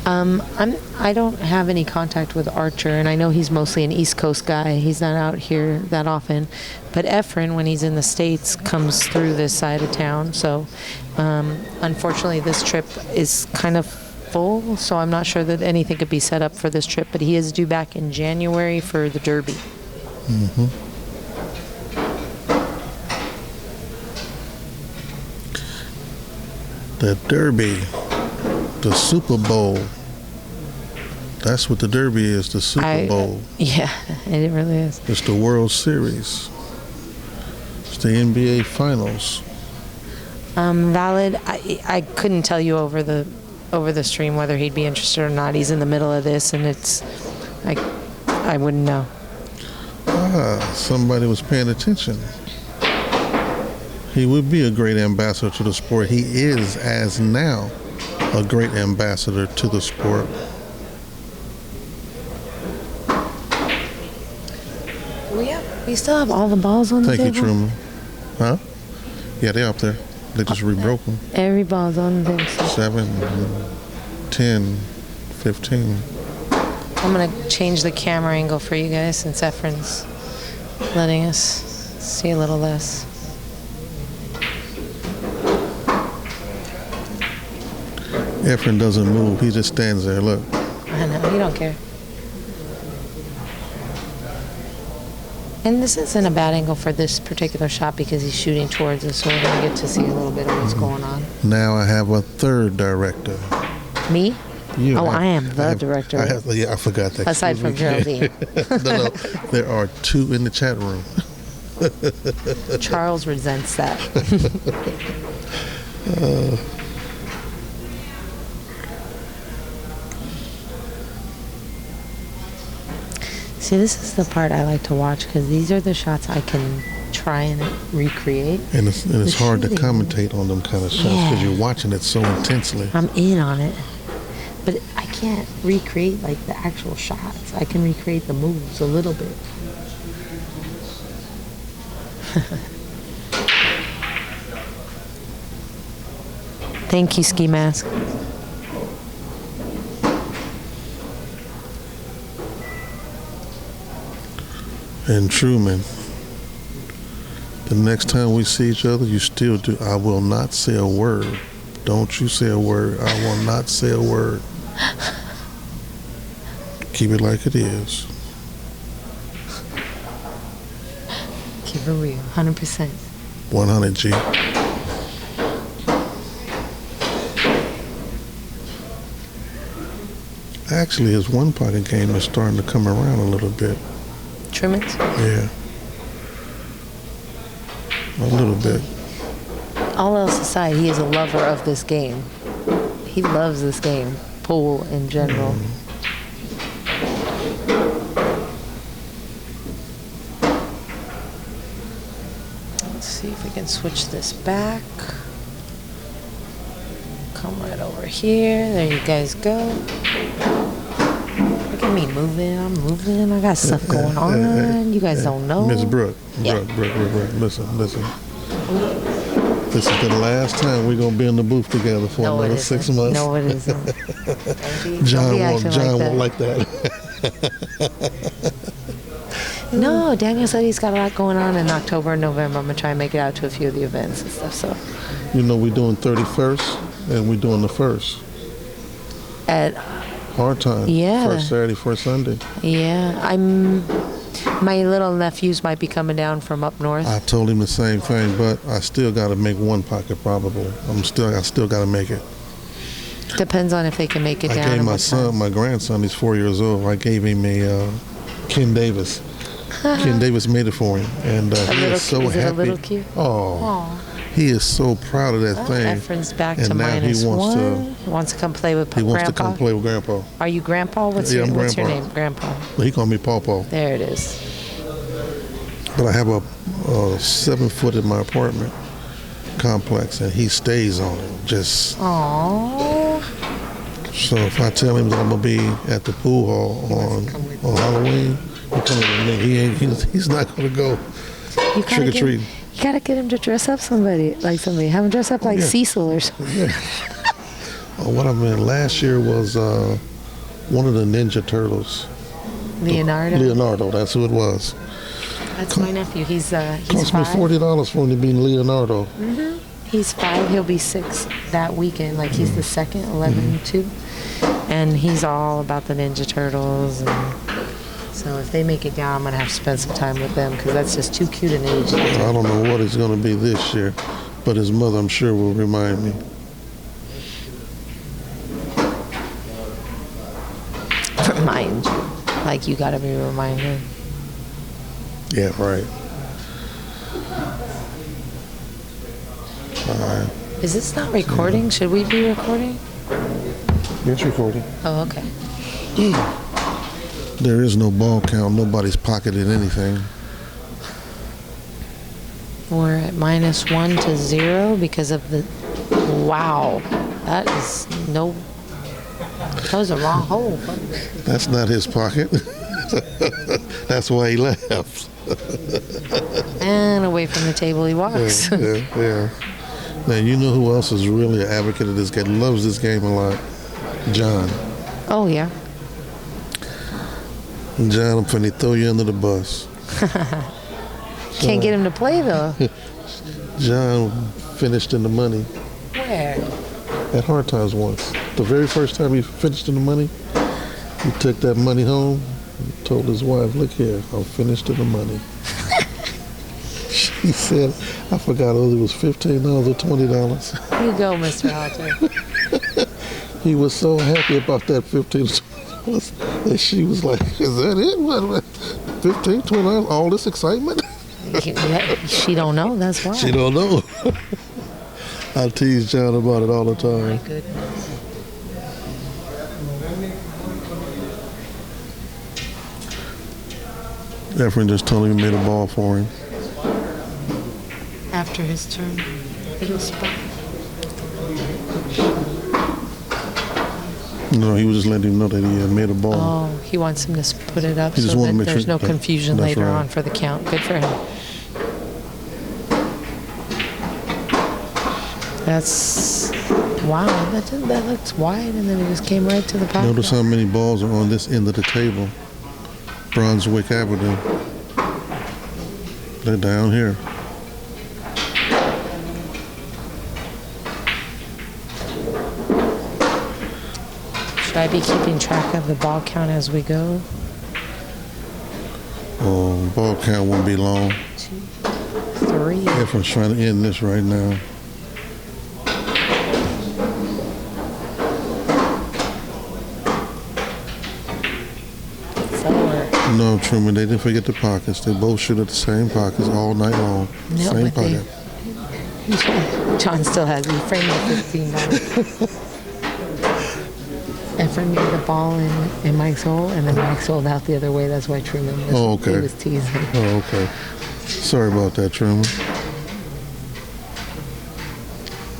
I don't have any contact with Archer, and I know he's mostly an East Coast guy. He's not out here that often. But Efren, when he's in the States, comes through this side of town. So, unfortunately, this trip is kind of full, so I'm not sure that anything could be set up for this trip. But he is due back in January for the Derby. Mm-hmm. The Derby, the Super Bowl. That's what the Derby is, the Super Bowl. Yeah, it really is. It's the World Series. It's the NBA Finals. Valid. I couldn't tell you over the stream whether he'd be interested or not. He's in the middle of this, and it's I wouldn't know. Somebody was paying attention. He would be a great ambassador to the sport. He is, as now, a great ambassador to the sport. We still have all the balls on the table? Thank you, Truman. Huh? Yeah, they're up there. They just rebroke them. Every ball's on the table. 7, 10, 15. I'm going to change the camera angle for you guys since Efren's letting us see a little less. Efren doesn't move. He just stands there. Look. I know. He don't care. And this isn't a bad angle for this particular shot because he's shooting towards us, so we're going to get to see a little bit of what's going on. Now I have a third director. Me? I am the director. I forgot that. Aside from Geraldine. No, there are 2 in the chat room. Charles resents that. See, this is the part I like to watch because these are the shots I can try and recreate. And it's hard to commentate on them kind of shots because you're watching it so intensely. I'm in on it. But I can't recreate like the actual shots. I can recreate the moves a little bit. Thank you, Ski Mask. And Truman, the next time we see each other, you still do. I will not say a word. Don't you say a word. I will not say a word. Keep it like it is. Keep it real, 100%. 100 G. Actually, his one pocket game is starting to come around a little bit. Truman's? Yeah. A little bit. All else aside, he is a lover of this game. He loves this game, pool in general. Let's see if we can switch this back. Come right over here. There you guys go. Look at me moving. I'm moving. I got stuff going on. You guys don't know. Miss Brook. Yeah. Brook. Listen. This is the last time we're gonna be in the booth together for another 6 months. No, it isn't. John won't like that. No, Daniel said he's got a lot going on in October and November. I'm gonna try and make it out to a few of the events and stuff. So, you know, we're doing 31st and we're doing the 1st. At hard time. Yeah. First Saturday, first Sunday. Yeah, my little nephews might be coming down from up north. I told him the same thing, but I still got to make one pocket probable. I still got to make it. Depends on if they can make it down. I gave my grandson, he's 4 years old. I gave him a Ken Davis. Ken Davis made it for him, and he is so happy. Is it a little cute? Oh. He is so proud of that thing. Efren's back and to now -1. He wants to come play with Grandpa. He wants to come play with Grandpa. Are you Grandpa? What's your name? Grandpa. He called me Paw. There it is. But I have a 7-foot in my apartment complex, and he stays on it. Just. Aww. So if I tell him that I'm gonna be at the pool hall on Halloween, he's coming with me. He's not gonna go trick or treating. You gotta get him to dress up like somebody. Have him dress up like Cecil or something. Yeah. What I meant last year was one of the Ninja Turtles. Leonardo. Leonardo, that's who it was. That's my nephew. He's Cost me five. $40 for him to be Leonardo. He's 5. He'll be 6 that weekend. Like he's the second, 11, 2. And he's all about the Ninja Turtles. And so if they make it down, I'm going to have to spend some time with them because that's just too cute an age. I don't know what he's going to be this year, but his mother, I'm sure, will remind me. Remind you. Like you got to be reminded. Yeah, right. All right. Is this not recording? Should we be recording? It's recording. Oh, okay. There is no ball count. Nobody's pocketed anything. We're at -1 to 0 because of the. Wow. That is no. That was a wrong hole. That's not his pocket. That's why he left. And away from the table he walks. Yeah. Now, you know who else is really an advocate of this game, loves this game a lot? John. Oh, yeah. John, I'm finna throw you under the bus. Can't get him to play, though. John finished in the money Where? at Hard Times once. The very first time he finished in the money, he took that money home and told his wife, look here, I'm finished in the money. She said, I forgot whether it was $15 or $20. You go, Mr. Alter. He was so happy about that $15 or $20 that she was like, is that it? What? $15, $20, all this excitement? She don't know, that's why. She don't know. I tease John about it all the time. My goodness. Efren just told him he made a ball for him. After his turn, it'll spot. No, he was just letting him know that he had made a ball. Oh, he wants him to put it up He just so wanted to that make there's sure no confusion that's later right. on for the count. Good for him. That's wow. That looks wide, and then it just came right to the pocket. Notice how many balls are on this end of the table. Brunswick Avenue. They're down here. Should I be keeping track of the ball count as we go? Oh, ball count won't be long. 2, 3. Efren's trying to end this right now. No, Truman, they didn't forget the pockets. They both shoot at the same pockets all night long. No, Same but pocket. John still has me framed at $15. Efren made the ball in Mike's hole, and then Mike sold out the other way. That's why Truman was, Oh, okay. he was teasing. Oh, okay. Sorry about that, Truman.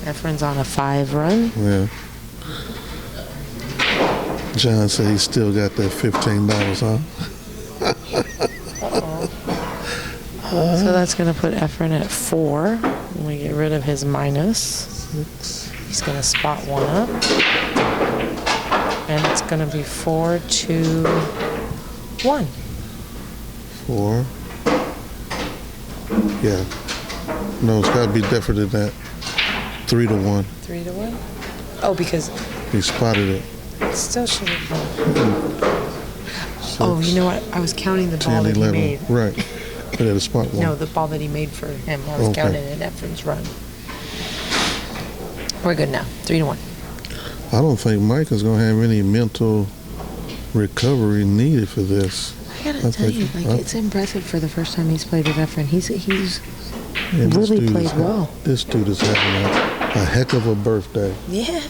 Efren's on a 5 run. Yeah. John said he still got that $15, huh? So that's going to put Efren at 4. And we get rid of his minus. He's going to spot 1 up. And it's going to be 4, 2, 1. 4. Yeah. No, it's got to be different than that. 3 to 1. 3 to 1? Oh, because He spotted it. it still should have been. Oh, you know what? I was counting the ball 10, that 11. he made. Right. But at a spot 1. No, the ball that he made for him. I was Okay. counting in Efren's run. We're good now. 3 to 1. I don't think Mike is going to have any mental recovery needed for this. I gotta tell you, it's impressive for the first time he's played with Efren. He's Yeah, this really dude played is- well. This dude is having a heck of a birthday. Yeah.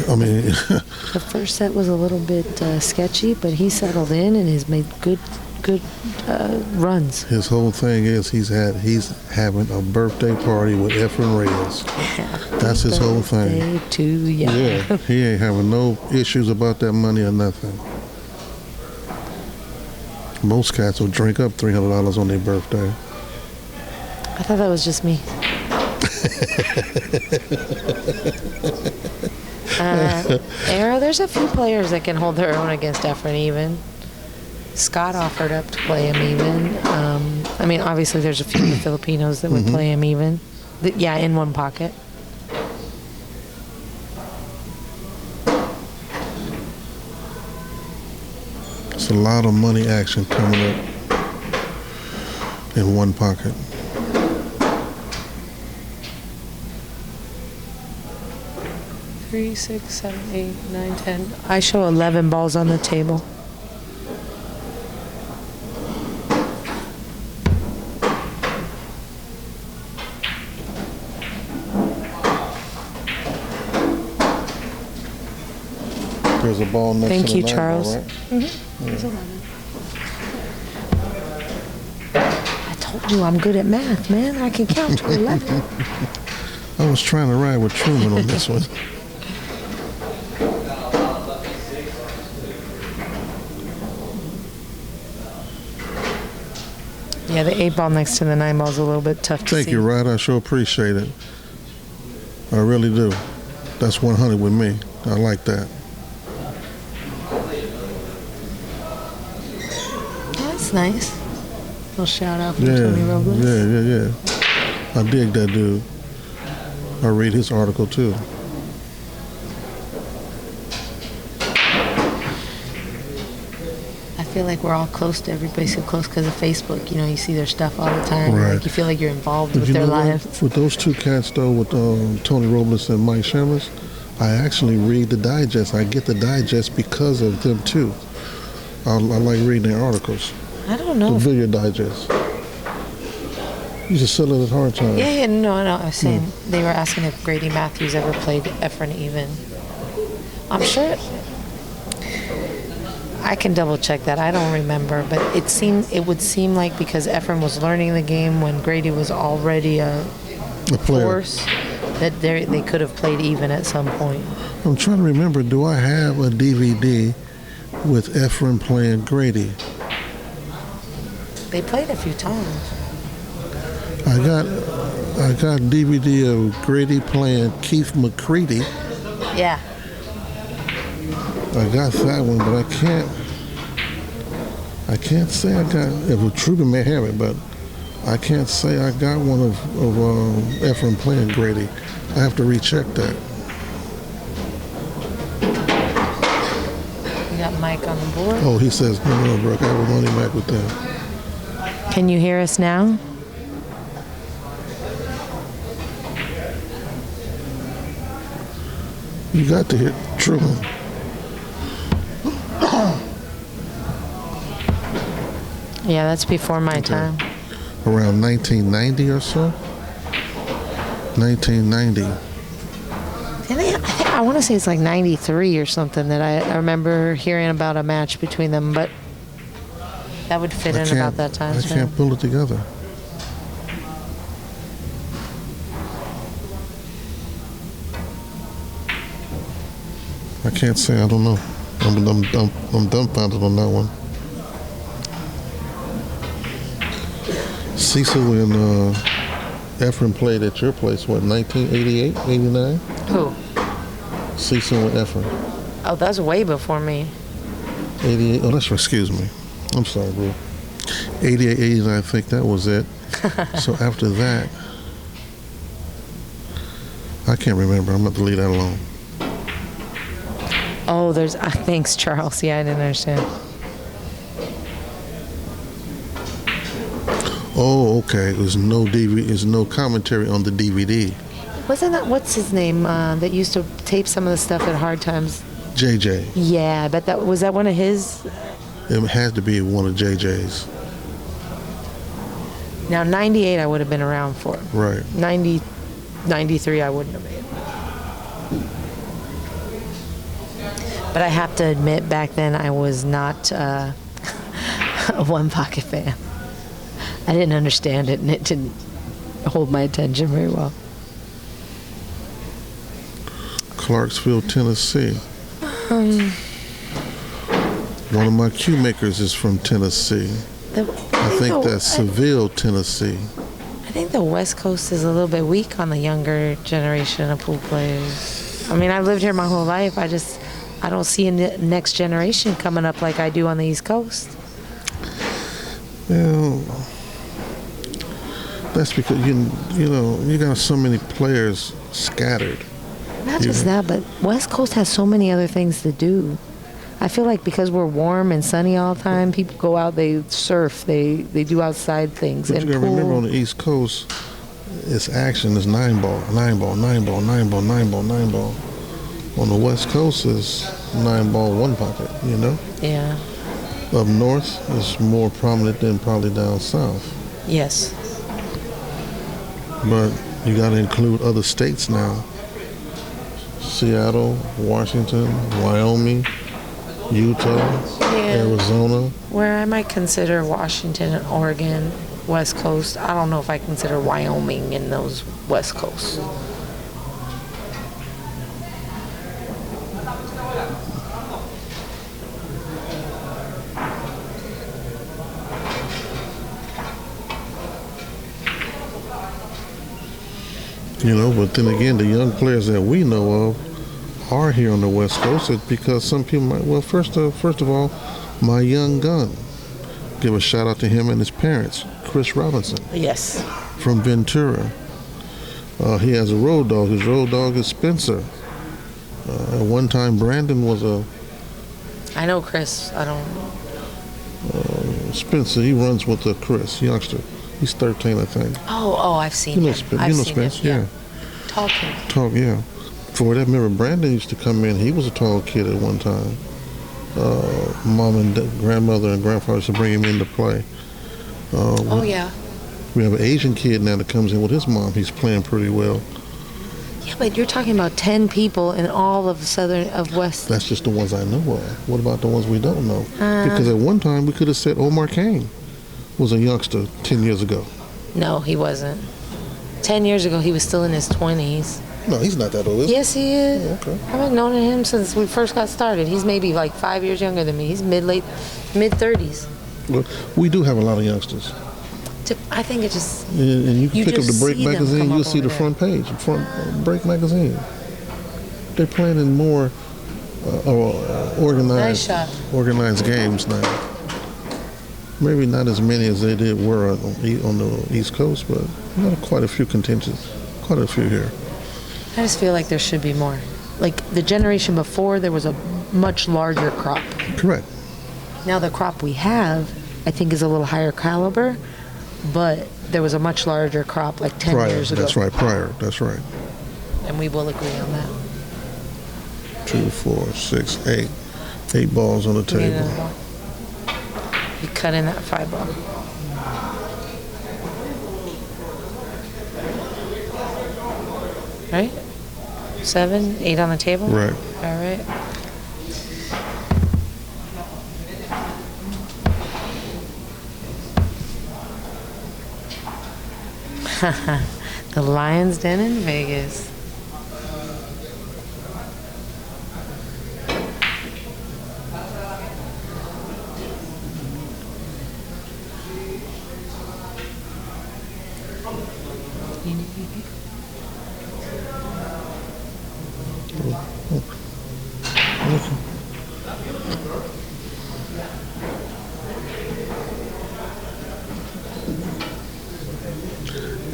I mean, The first set was a little bit sketchy, but he settled in and has made good runs. his whole thing is he's having a birthday party with Efren Reyes. That's his whole thing. Birthday to ya. Yeah, he ain't having no issues about that money or nothing. Most cats will drink up $300 on their birthday. I thought that was just me. Arrow, there's a few players that can hold their own against Efren even. Scott offered up to play him even. I mean, obviously there's a few Filipinos that would play him even. Yeah, in one pocket. It's a lot of money action coming up in one pocket. Three, 6, 7, 8, 9, 10. I show 11 balls on the table. There's a ball next Thank to the you, 9 Charles. ball, right? I told you I'm good at math, man. I can count to 11. I was trying to ride with Truman on this one. Yeah, the 8 ball next to the 9 ball is a little bit tough to see. Thank you, Rod. I sure appreciate it. I really do. That's 100 with me. I like that. That's nice. Little shout out from Tony Robles. Yeah. I dig that dude. I read his article too. I feel like we're all close to everybody, so close because of Facebook. You know, you see their stuff all the time. Right. Like you feel like you're involved with You their know what? lives. With those two cats though, with Tony Robles and Mike Shamlis, I actually read the digest. I get the digest because of them too. I like reading their articles. I don't know. The Billiard Digest. You just sell it at hard time. Yeah, no. I was saying they were asking if Grady Matthews ever played Efren even. I'm sure. I can double check that. I don't remember, but it would seem like because Efren was learning the game when Grady was already a player. force, that they could have played even at some point. I'm trying to remember. Do I have a DVD with Efren playing Grady? They played a few times. I got DVD of Grady playing Keith McCready. Yeah. I got that one, but I can't say I got. If Truman may have it, but I can't say I got one of Efren playing Grady. I have to recheck that. You got Mike on the board. Oh, he says no, Brook. I have a money back with them. Can you hear us now? You got to hit Truman. Yeah, that's before my time. Around 1990 or so. 1990. I want to say it's like 93 or something that I remember hearing about a match between them, but that would fit in about that time. I can't pull it together. I can't say. I don't know. I'm dumbfounded on that one. Cecil and Efren played at your place, what, 1988, 89? Who? Cecil and Efren. Oh, that's way before me. 88. Oh, that's right. Excuse me. I'm sorry, bro. 88, 89, I think that was it. So after that, I can't remember. I'm going to have to leave that alone. Oh, there's. Thanks, Charles. Yeah, I didn't understand. Oh, okay. There's no DVD. There's no commentary on the DVD. Wasn't that what's his name that used to tape some of the stuff at Hard Times? JJ. Yeah, I bet that was that one of his. It had to be one of JJ's. Now, 98, I would have been around for. Right. 93, I wouldn't have made. But I have to admit, back then I was not a one pocket fan. I didn't understand it, and it didn't hold my attention very well. Clarksville, Tennessee. One of my cue makers is from Tennessee. I think that's Seville, Tennessee. I think the West Coast is a little bit weak on the younger generation of pool players. I mean, I've lived here my whole life. I don't see a next generation coming up like I do on the East Coast. Well, that's because you got so many players scattered. Not just that, but West Coast has so many other things to do. I feel like because we're warm and sunny all the time, people go out, they surf, they do outside things. But and you got to pool. remember on the East Coast, it's action is 9-ball, 9-ball, 9-ball, 9-ball, 9-ball, 9-ball. On the West Coast is 9-ball, 1 pocket, Yeah. Up north is more prominent than probably down south. Yes. But you got to include other states now. Seattle, Washington, Wyoming, Utah, Arizona. Where I might consider Washington and Oregon West Coast. I don't know if I consider Wyoming in those West Coast. But then again, the young players that we know of are here on the West Coast because some people might, well, first of all, my young gun. Give a shout out to him and his parents, Chris Robinson. Yes. From Ventura. He has a road dog. His road dog is Spencer. At one time, Brandon was I know Chris. I don't. Spencer. He runs with Chris, youngster. He's 13, I think. Oh, I've seen him. I've seen Spence, him. Tall kid. Talk, yeah. For that, remember, Brandon used to come in. He was a tall kid at one time. Mom and grandmother and grandfather used to bring him in to play. Yeah. We have an Asian kid now that comes in with his mom. He's playing pretty well. Yeah, but you're talking about 10 people in all of West. That's just the ones I know of. What about the ones we don't know? Because at one time, we could have said Omar Kane was a youngster 10 years ago. No, he wasn't. 10 years ago, he was still in his 20s. No, he's not that old, is he? Yes, he is. Oh, okay. I've known him since we first got started. He's maybe like 5 years younger than me. He's mid-30s. Well, we do have a lot of youngsters. I think it just... And you You pick up the just Break see them magazine, come you'll up see the over front page, Break magazine. They're playing in more Nice shot. organized games now. Maybe not as many as they were on the East Coast, but quite a few contingents, quite a few here. I just feel like there should be more. Like the generation before, there was a much larger crop. Correct. Now the crop we have, I think, is a little higher caliber, but there was a much larger crop like 10 years ago. That's right, prior, that's right. And we will agree on that. 2, 4, 6, 8. 8 balls on the We need table. another ball. You cut in that 5 ball. Right? 7, 8 on the table? Right. All right. The Lion's Den in Vegas.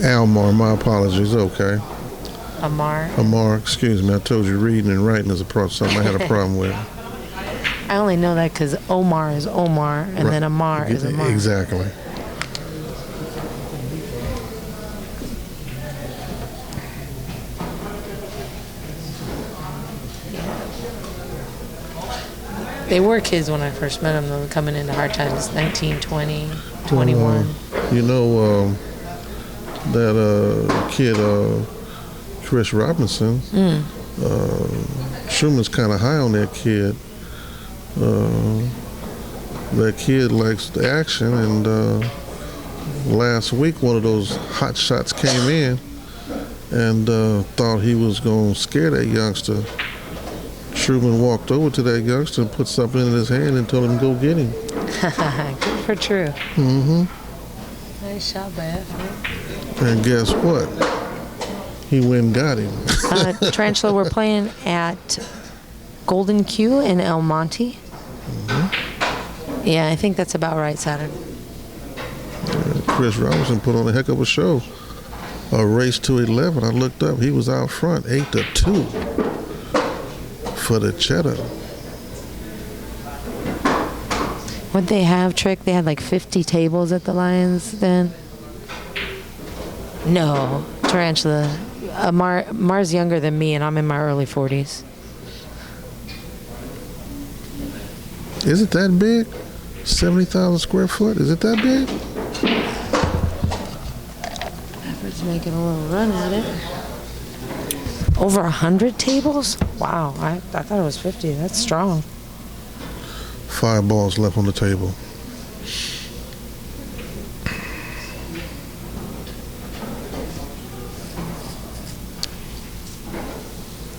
Almar, my apologies. Okay. Amar. Excuse me. I told you reading and writing is something I had a problem with. I only know that because Omar is Omar, and then Amar is Amar. Exactly. They were kids when I first met them, though, coming into hard times, 19, 20, 21. That kid, Chris Robinson, Truman's kind of high on that kid. That kid likes the action, and last week one of those hot shots came in and thought he was going to scare that youngster. Truman walked over to that youngster and put something in his hand and told him to go get him. Good for True. Mm-hmm. Nice shot by Efren. And guess what? He went and got him. Tarantula, we're playing at Golden Q in El Monte. Yeah, I think that's about right, Saturn. Chris Robinson put on a heck of a show. A race to 11. I looked up. He was out front, 8-2 for the cheddar. What'd they have, Trick? They had like 50 tables at the Lions then? No, Tarantula. Mar's younger than me, and I'm in my early 40s. Is it that big? 70,000 square foot? Is it that big? Efren's making a little run at it. Over 100 tables? Wow, I thought it was 50. That's strong. 5 balls left on the table.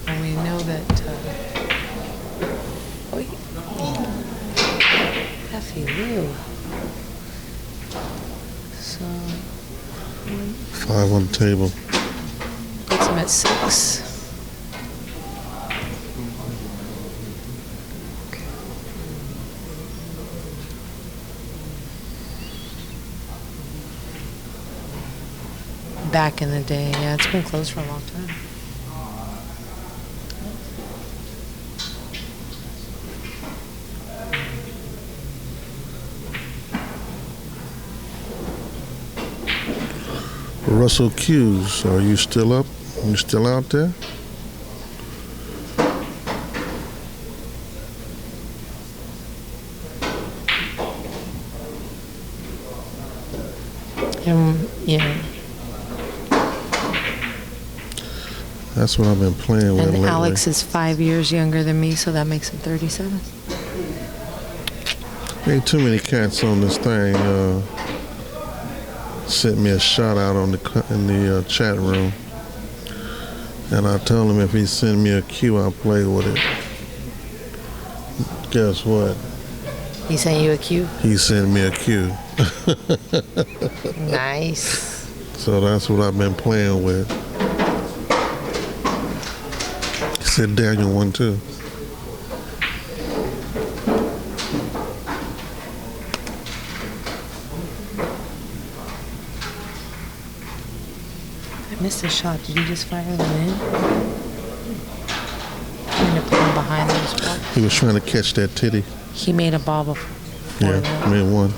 And we know that. Effie Lou. So. 5 on the table. Puts him at 6. Back in the day, yeah, it's been closed for a long time. Russell Hughes, are you still up? You still out there? Yeah. That's what I've been playing with And lately. Alex is 5 years younger than me, so that makes him 37. Ain't too many cats on this thing. Sent me a shout out in the chat room, and I told him if he send me a cue, I'll play with it. Guess what? He sent you a cue? He sent me a cue. Nice. So that's what I've been playing with. He said Daniel won too. I missed a shot. Did you just fire them in? Trying to put him behind those balls. He was trying to catch that titty. He made a ball before Yeah, that. made one.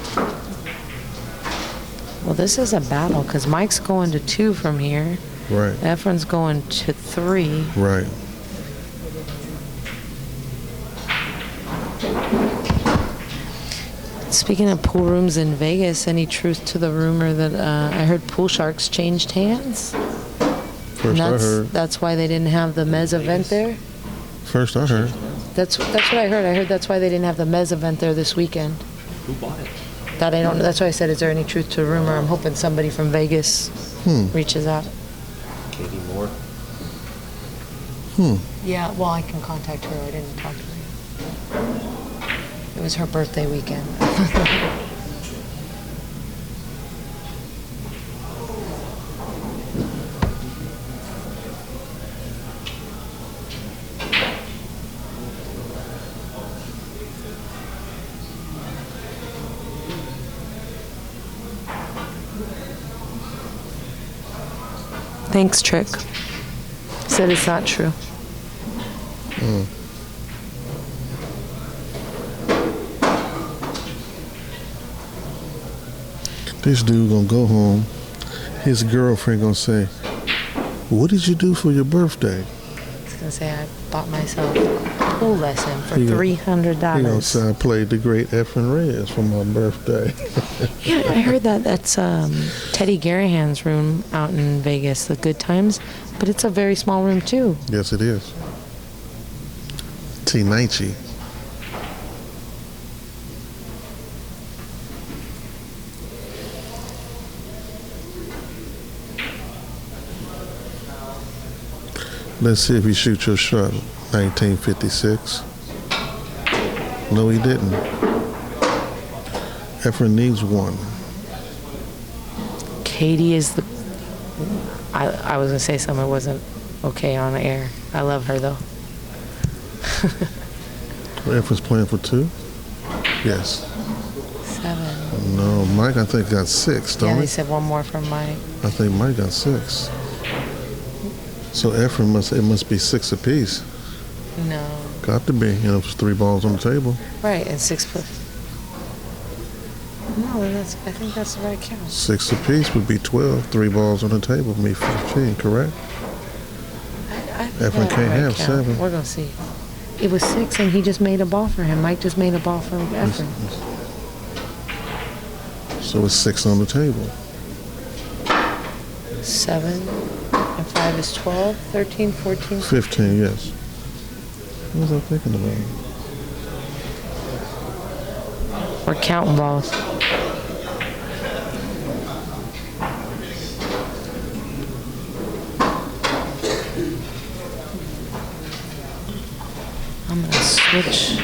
Well, this is a battle because Mike's going to 2 from here. Right. Efren's going to 3. Right. Speaking of pool rooms in Vegas, any truth to the rumor that I heard Pool Sharks changed hands? First I heard. That's why they didn't have the Mez event there? First I heard. That's what I heard. I heard that's why they didn't have the Mez event there this weekend. Who bought it? That I don't know. That's why I said, is there any truth to the rumor? I'm hoping somebody from Vegas reaches out. Katie Moore. Yeah, well, I can contact her. I didn't talk to her. It was her birthday weekend. Thanks, Trick. Said it's not true. This dude gonna go home. His girlfriend gonna say, "What did you do for your birthday?" I was gonna say I bought myself a pool lesson for He gonna- $300. He gonna say, "I played the great Efren Reyes for my birthday." Yeah, I heard that. That's Teddy Garahan's room out in Vegas, the Good Times, but it's a very small room too. Yes, it is. T-Nichi. Let's see if he shoots your shot. 1956. No, he didn't. Efren needs one. Katie is the I was gonna say something that wasn't okay on the air. I love her though. Efren's playing for 2? Yes. 7. No, Mike, I think, got 6, don't Yeah, he? they said one more from Mike. I think Mike got 6. So Efren must be 6 apiece. No. Got to be. You know, if it's 3 balls on the table. Right, and 6 plus. No, I think that's the right count. 6 apiece would be 12. 3 balls on the table would be 15, correct? I think Efren that's the can't right have count. 7. We're gonna see. It was 6, and he just made a ball for him. Mike just made a ball for Efren. So it's 6 on the table. 7 and 5 is 12, 13, 14. 15, yes. What was I thinking about? We're counting balls. I'm gonna switch.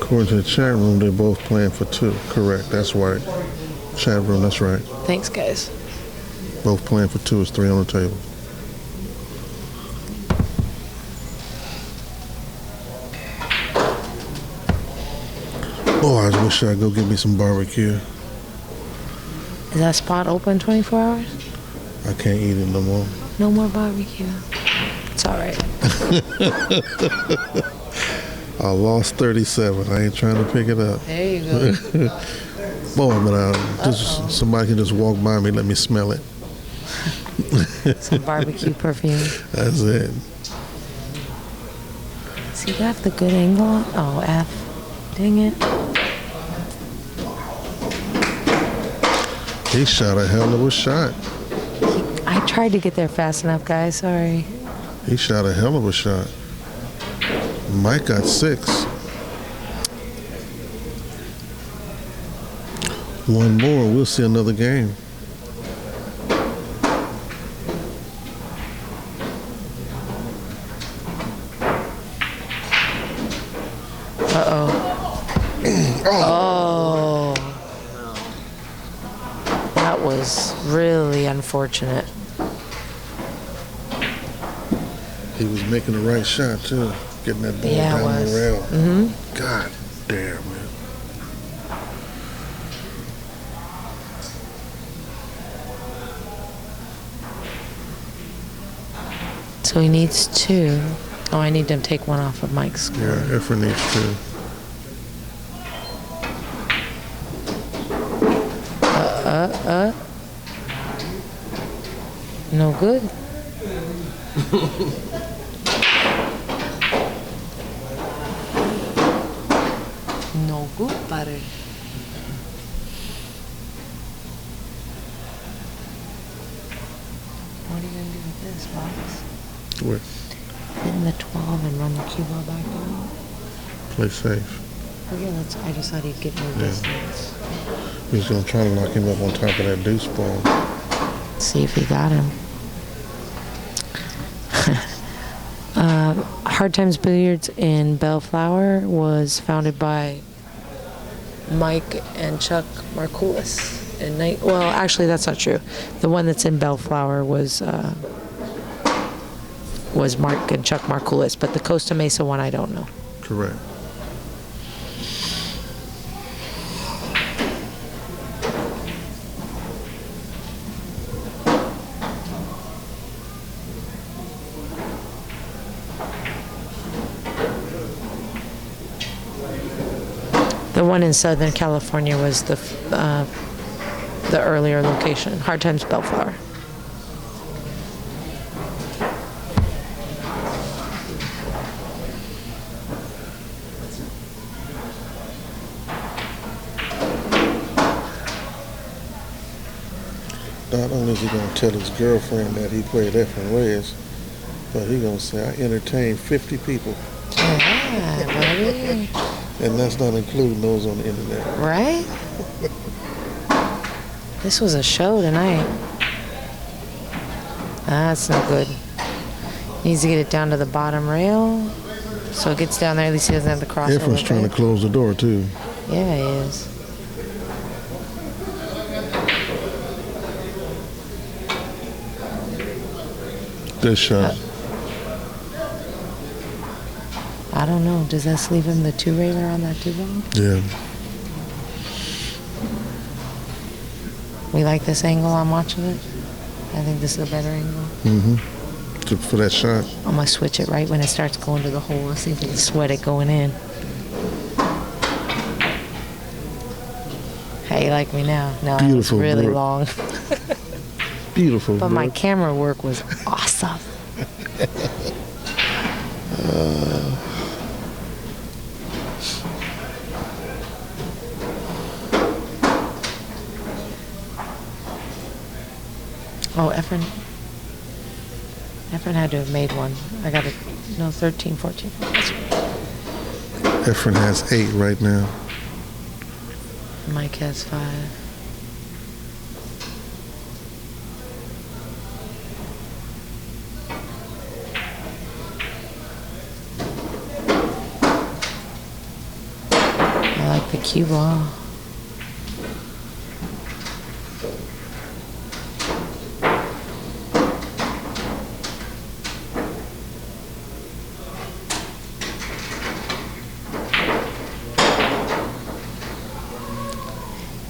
According to the chat room, they're both playing for 2. Correct, that's right. Chat room, that's right. Thanks, guys. Both playing for 2 is 3 on the table. Boy, I wish I'd go get me some barbecue. Is that spot open 24 hours? I can't eat it no more. No more barbecue. It's all right. I lost 37. I ain't trying to pick it up. There you go. Boy, but somebody can just walk by me, let me smell it. Some barbecue perfume. That's it. See, you got the good angle. Oh, F. Dang it. He shot a hell of a shot. I tried to get there fast enough, guys. Sorry. He shot a hell of a shot. Mike got 6. One more, we'll see another game. Oh. That was really unfortunate. He was making the right shot, too. Getting that ball Yeah, it down was. the rail. Mm-hmm. God damn, man. So he needs 2. Oh, I need to take one off of Mike's score. Yeah, Efren needs 2. No good. No good, buddy. What are you gonna do with this, box? Where? Hit in the 12 and run the cue ball back down. Play safe. Oh yeah, I just thought he'd get more distance. He's going to try to knock him up on top of that deuce ball. See if he got him. Hard Times Billiards in Bellflower was founded by Mike and Chuck Markoulis. Well, actually, that's not true. The one that's in Bellflower was Mark and Chuck Markoulis, but the Costa Mesa one, I don't know. Correct. The one in Southern California was the earlier location, Hard Times Bellflower. Not only is he going to tell his girlfriend that he played Efren Reyes, but he's going to say, I entertained 50 people. Yeah, buddy. And that's not including those on the internet. Right? This was a show tonight. That's no good. Needs to get it down to the bottom rail. So it gets down there, at least he doesn't have to cross over. Efren's trying to close the door, too. Yeah, he is. this shot. I don't know. Does this leave him the 2-railer on that 2-ball? Yeah. We like this angle I'm watching it. I think this is a better angle. For that shot. I'm going to switch it right when it starts going to the hole. Let's see if we can sweat it going in. How you like me now? No, it was Beautiful, really Brook. long. Beautiful. But my Brook. camera work was awesome. Oh, Efren had to have made one. I got it. No, 13, 14. That's right. Efren has 8 right now. Mike has 5. I like the cue ball.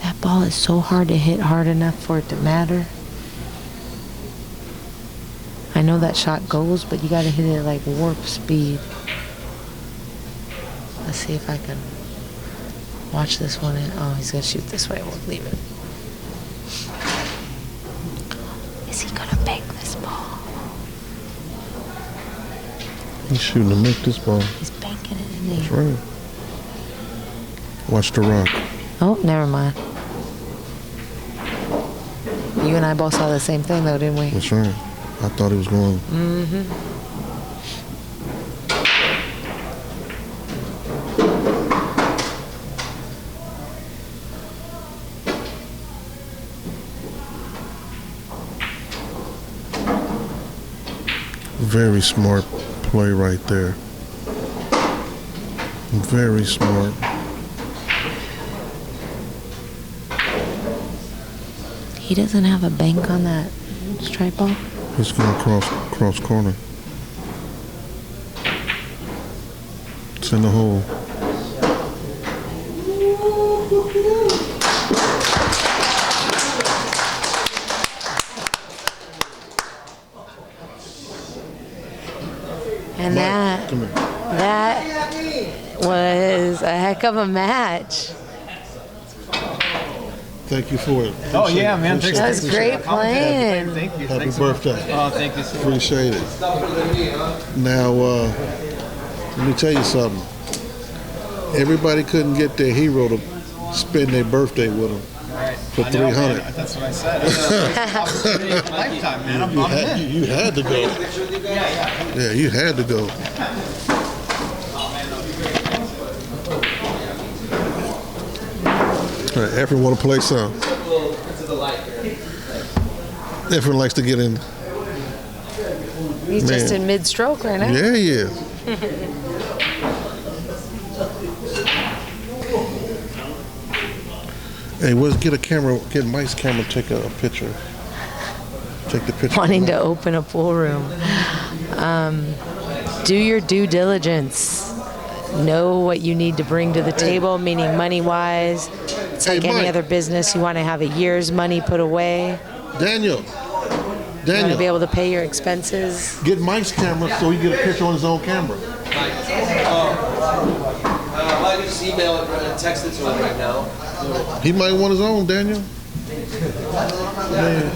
That ball is so hard to hit hard enough for it to matter. I know that shot goes, but you got to hit it like warp speed. Let's see if I can watch this one. Oh, he's going to shoot this way. We'll leave it. Is he going to bank this ball? He's shooting to make this ball. He's banking it in That's there. right. Watch the rock. Oh, never mind. You and I both saw the same thing, though, didn't we? That's right. I thought he was going. Very smart play right there. Very smart. He doesn't have a bank on that stripe ball. He's going cross corner. It's in the hole. And Mike, come here. that was a heck of a match. Thank you for it. Oh yeah, man! Appreciate That it. was great playing. Thank you. Happy Thanks so much. birthday. Oh, thank you so much. Appreciate it. Now, let me tell you something. Everybody couldn't get their hero to spend their birthday with them for I know, man. $300. That's what I said. Opportunity of a lifetime, man. I'm in. You had to go. Yeah, you had to go. All right, Efren want to play some. Efren likes to get in. He's just Man. in mid-stroke right now. Yeah, he is. Hey, let's get a camera, get Mike's camera, take a picture. Take the picture. Wanting to open a pool room. Do your due diligence. Know what you need to bring to the table, meaning money-wise. It's Hey, like any Mike. other business. You want to have a year's money put away. Daniel, You want to be Daniel, able to pay your expenses. get Mike's camera so he can get a picture on his own camera. I just email it and text it to him right now. He might want his own, Daniel. Man.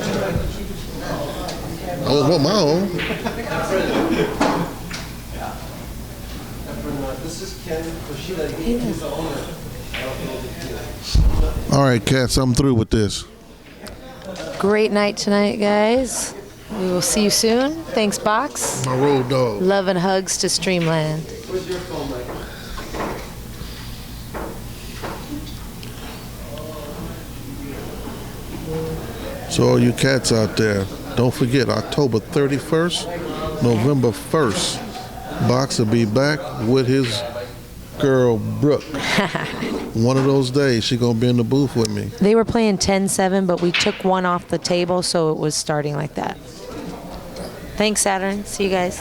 I would want my own. This is Ken Kushida. He's the owner. All right, cats, I'm through with this. Great night tonight, guys. We will see you soon. Thanks, Box. My road dog. Love and hugs to Streamland. Where's your phone, Mike? So all you cats out there, don't forget October 31st, November 1st, Box will be back with his girl Brook. One of those days she gonna be in the booth with me. They were playing 10-7, but we took one off the table, so it was starting like that. Thanks, Saturn. See you guys.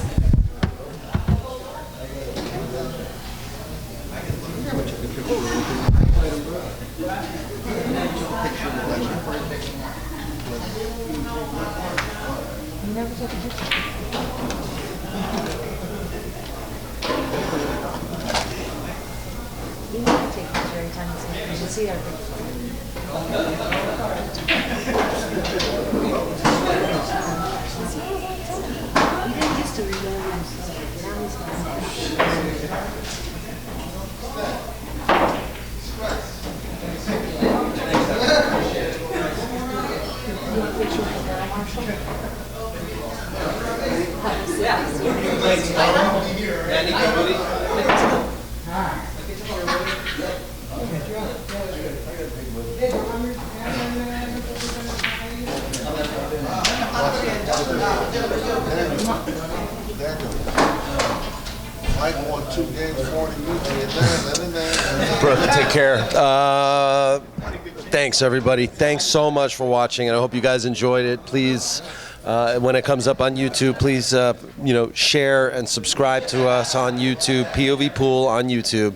Mike won 2 games, 40 weeks. Brooke, take care. Thanks, everybody. Thanks so much for watching, and I hope you guys enjoyed it. Please, when it comes up on YouTube, please, share and subscribe to us on YouTube, POVPOOL on YouTube.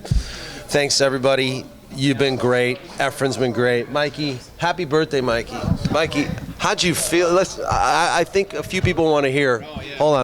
Thanks, everybody. You've been great. Efren's been great. Mikey, happy birthday, Mikey. Mikey, how'd you feel? I think a few people want to hear. Hold on.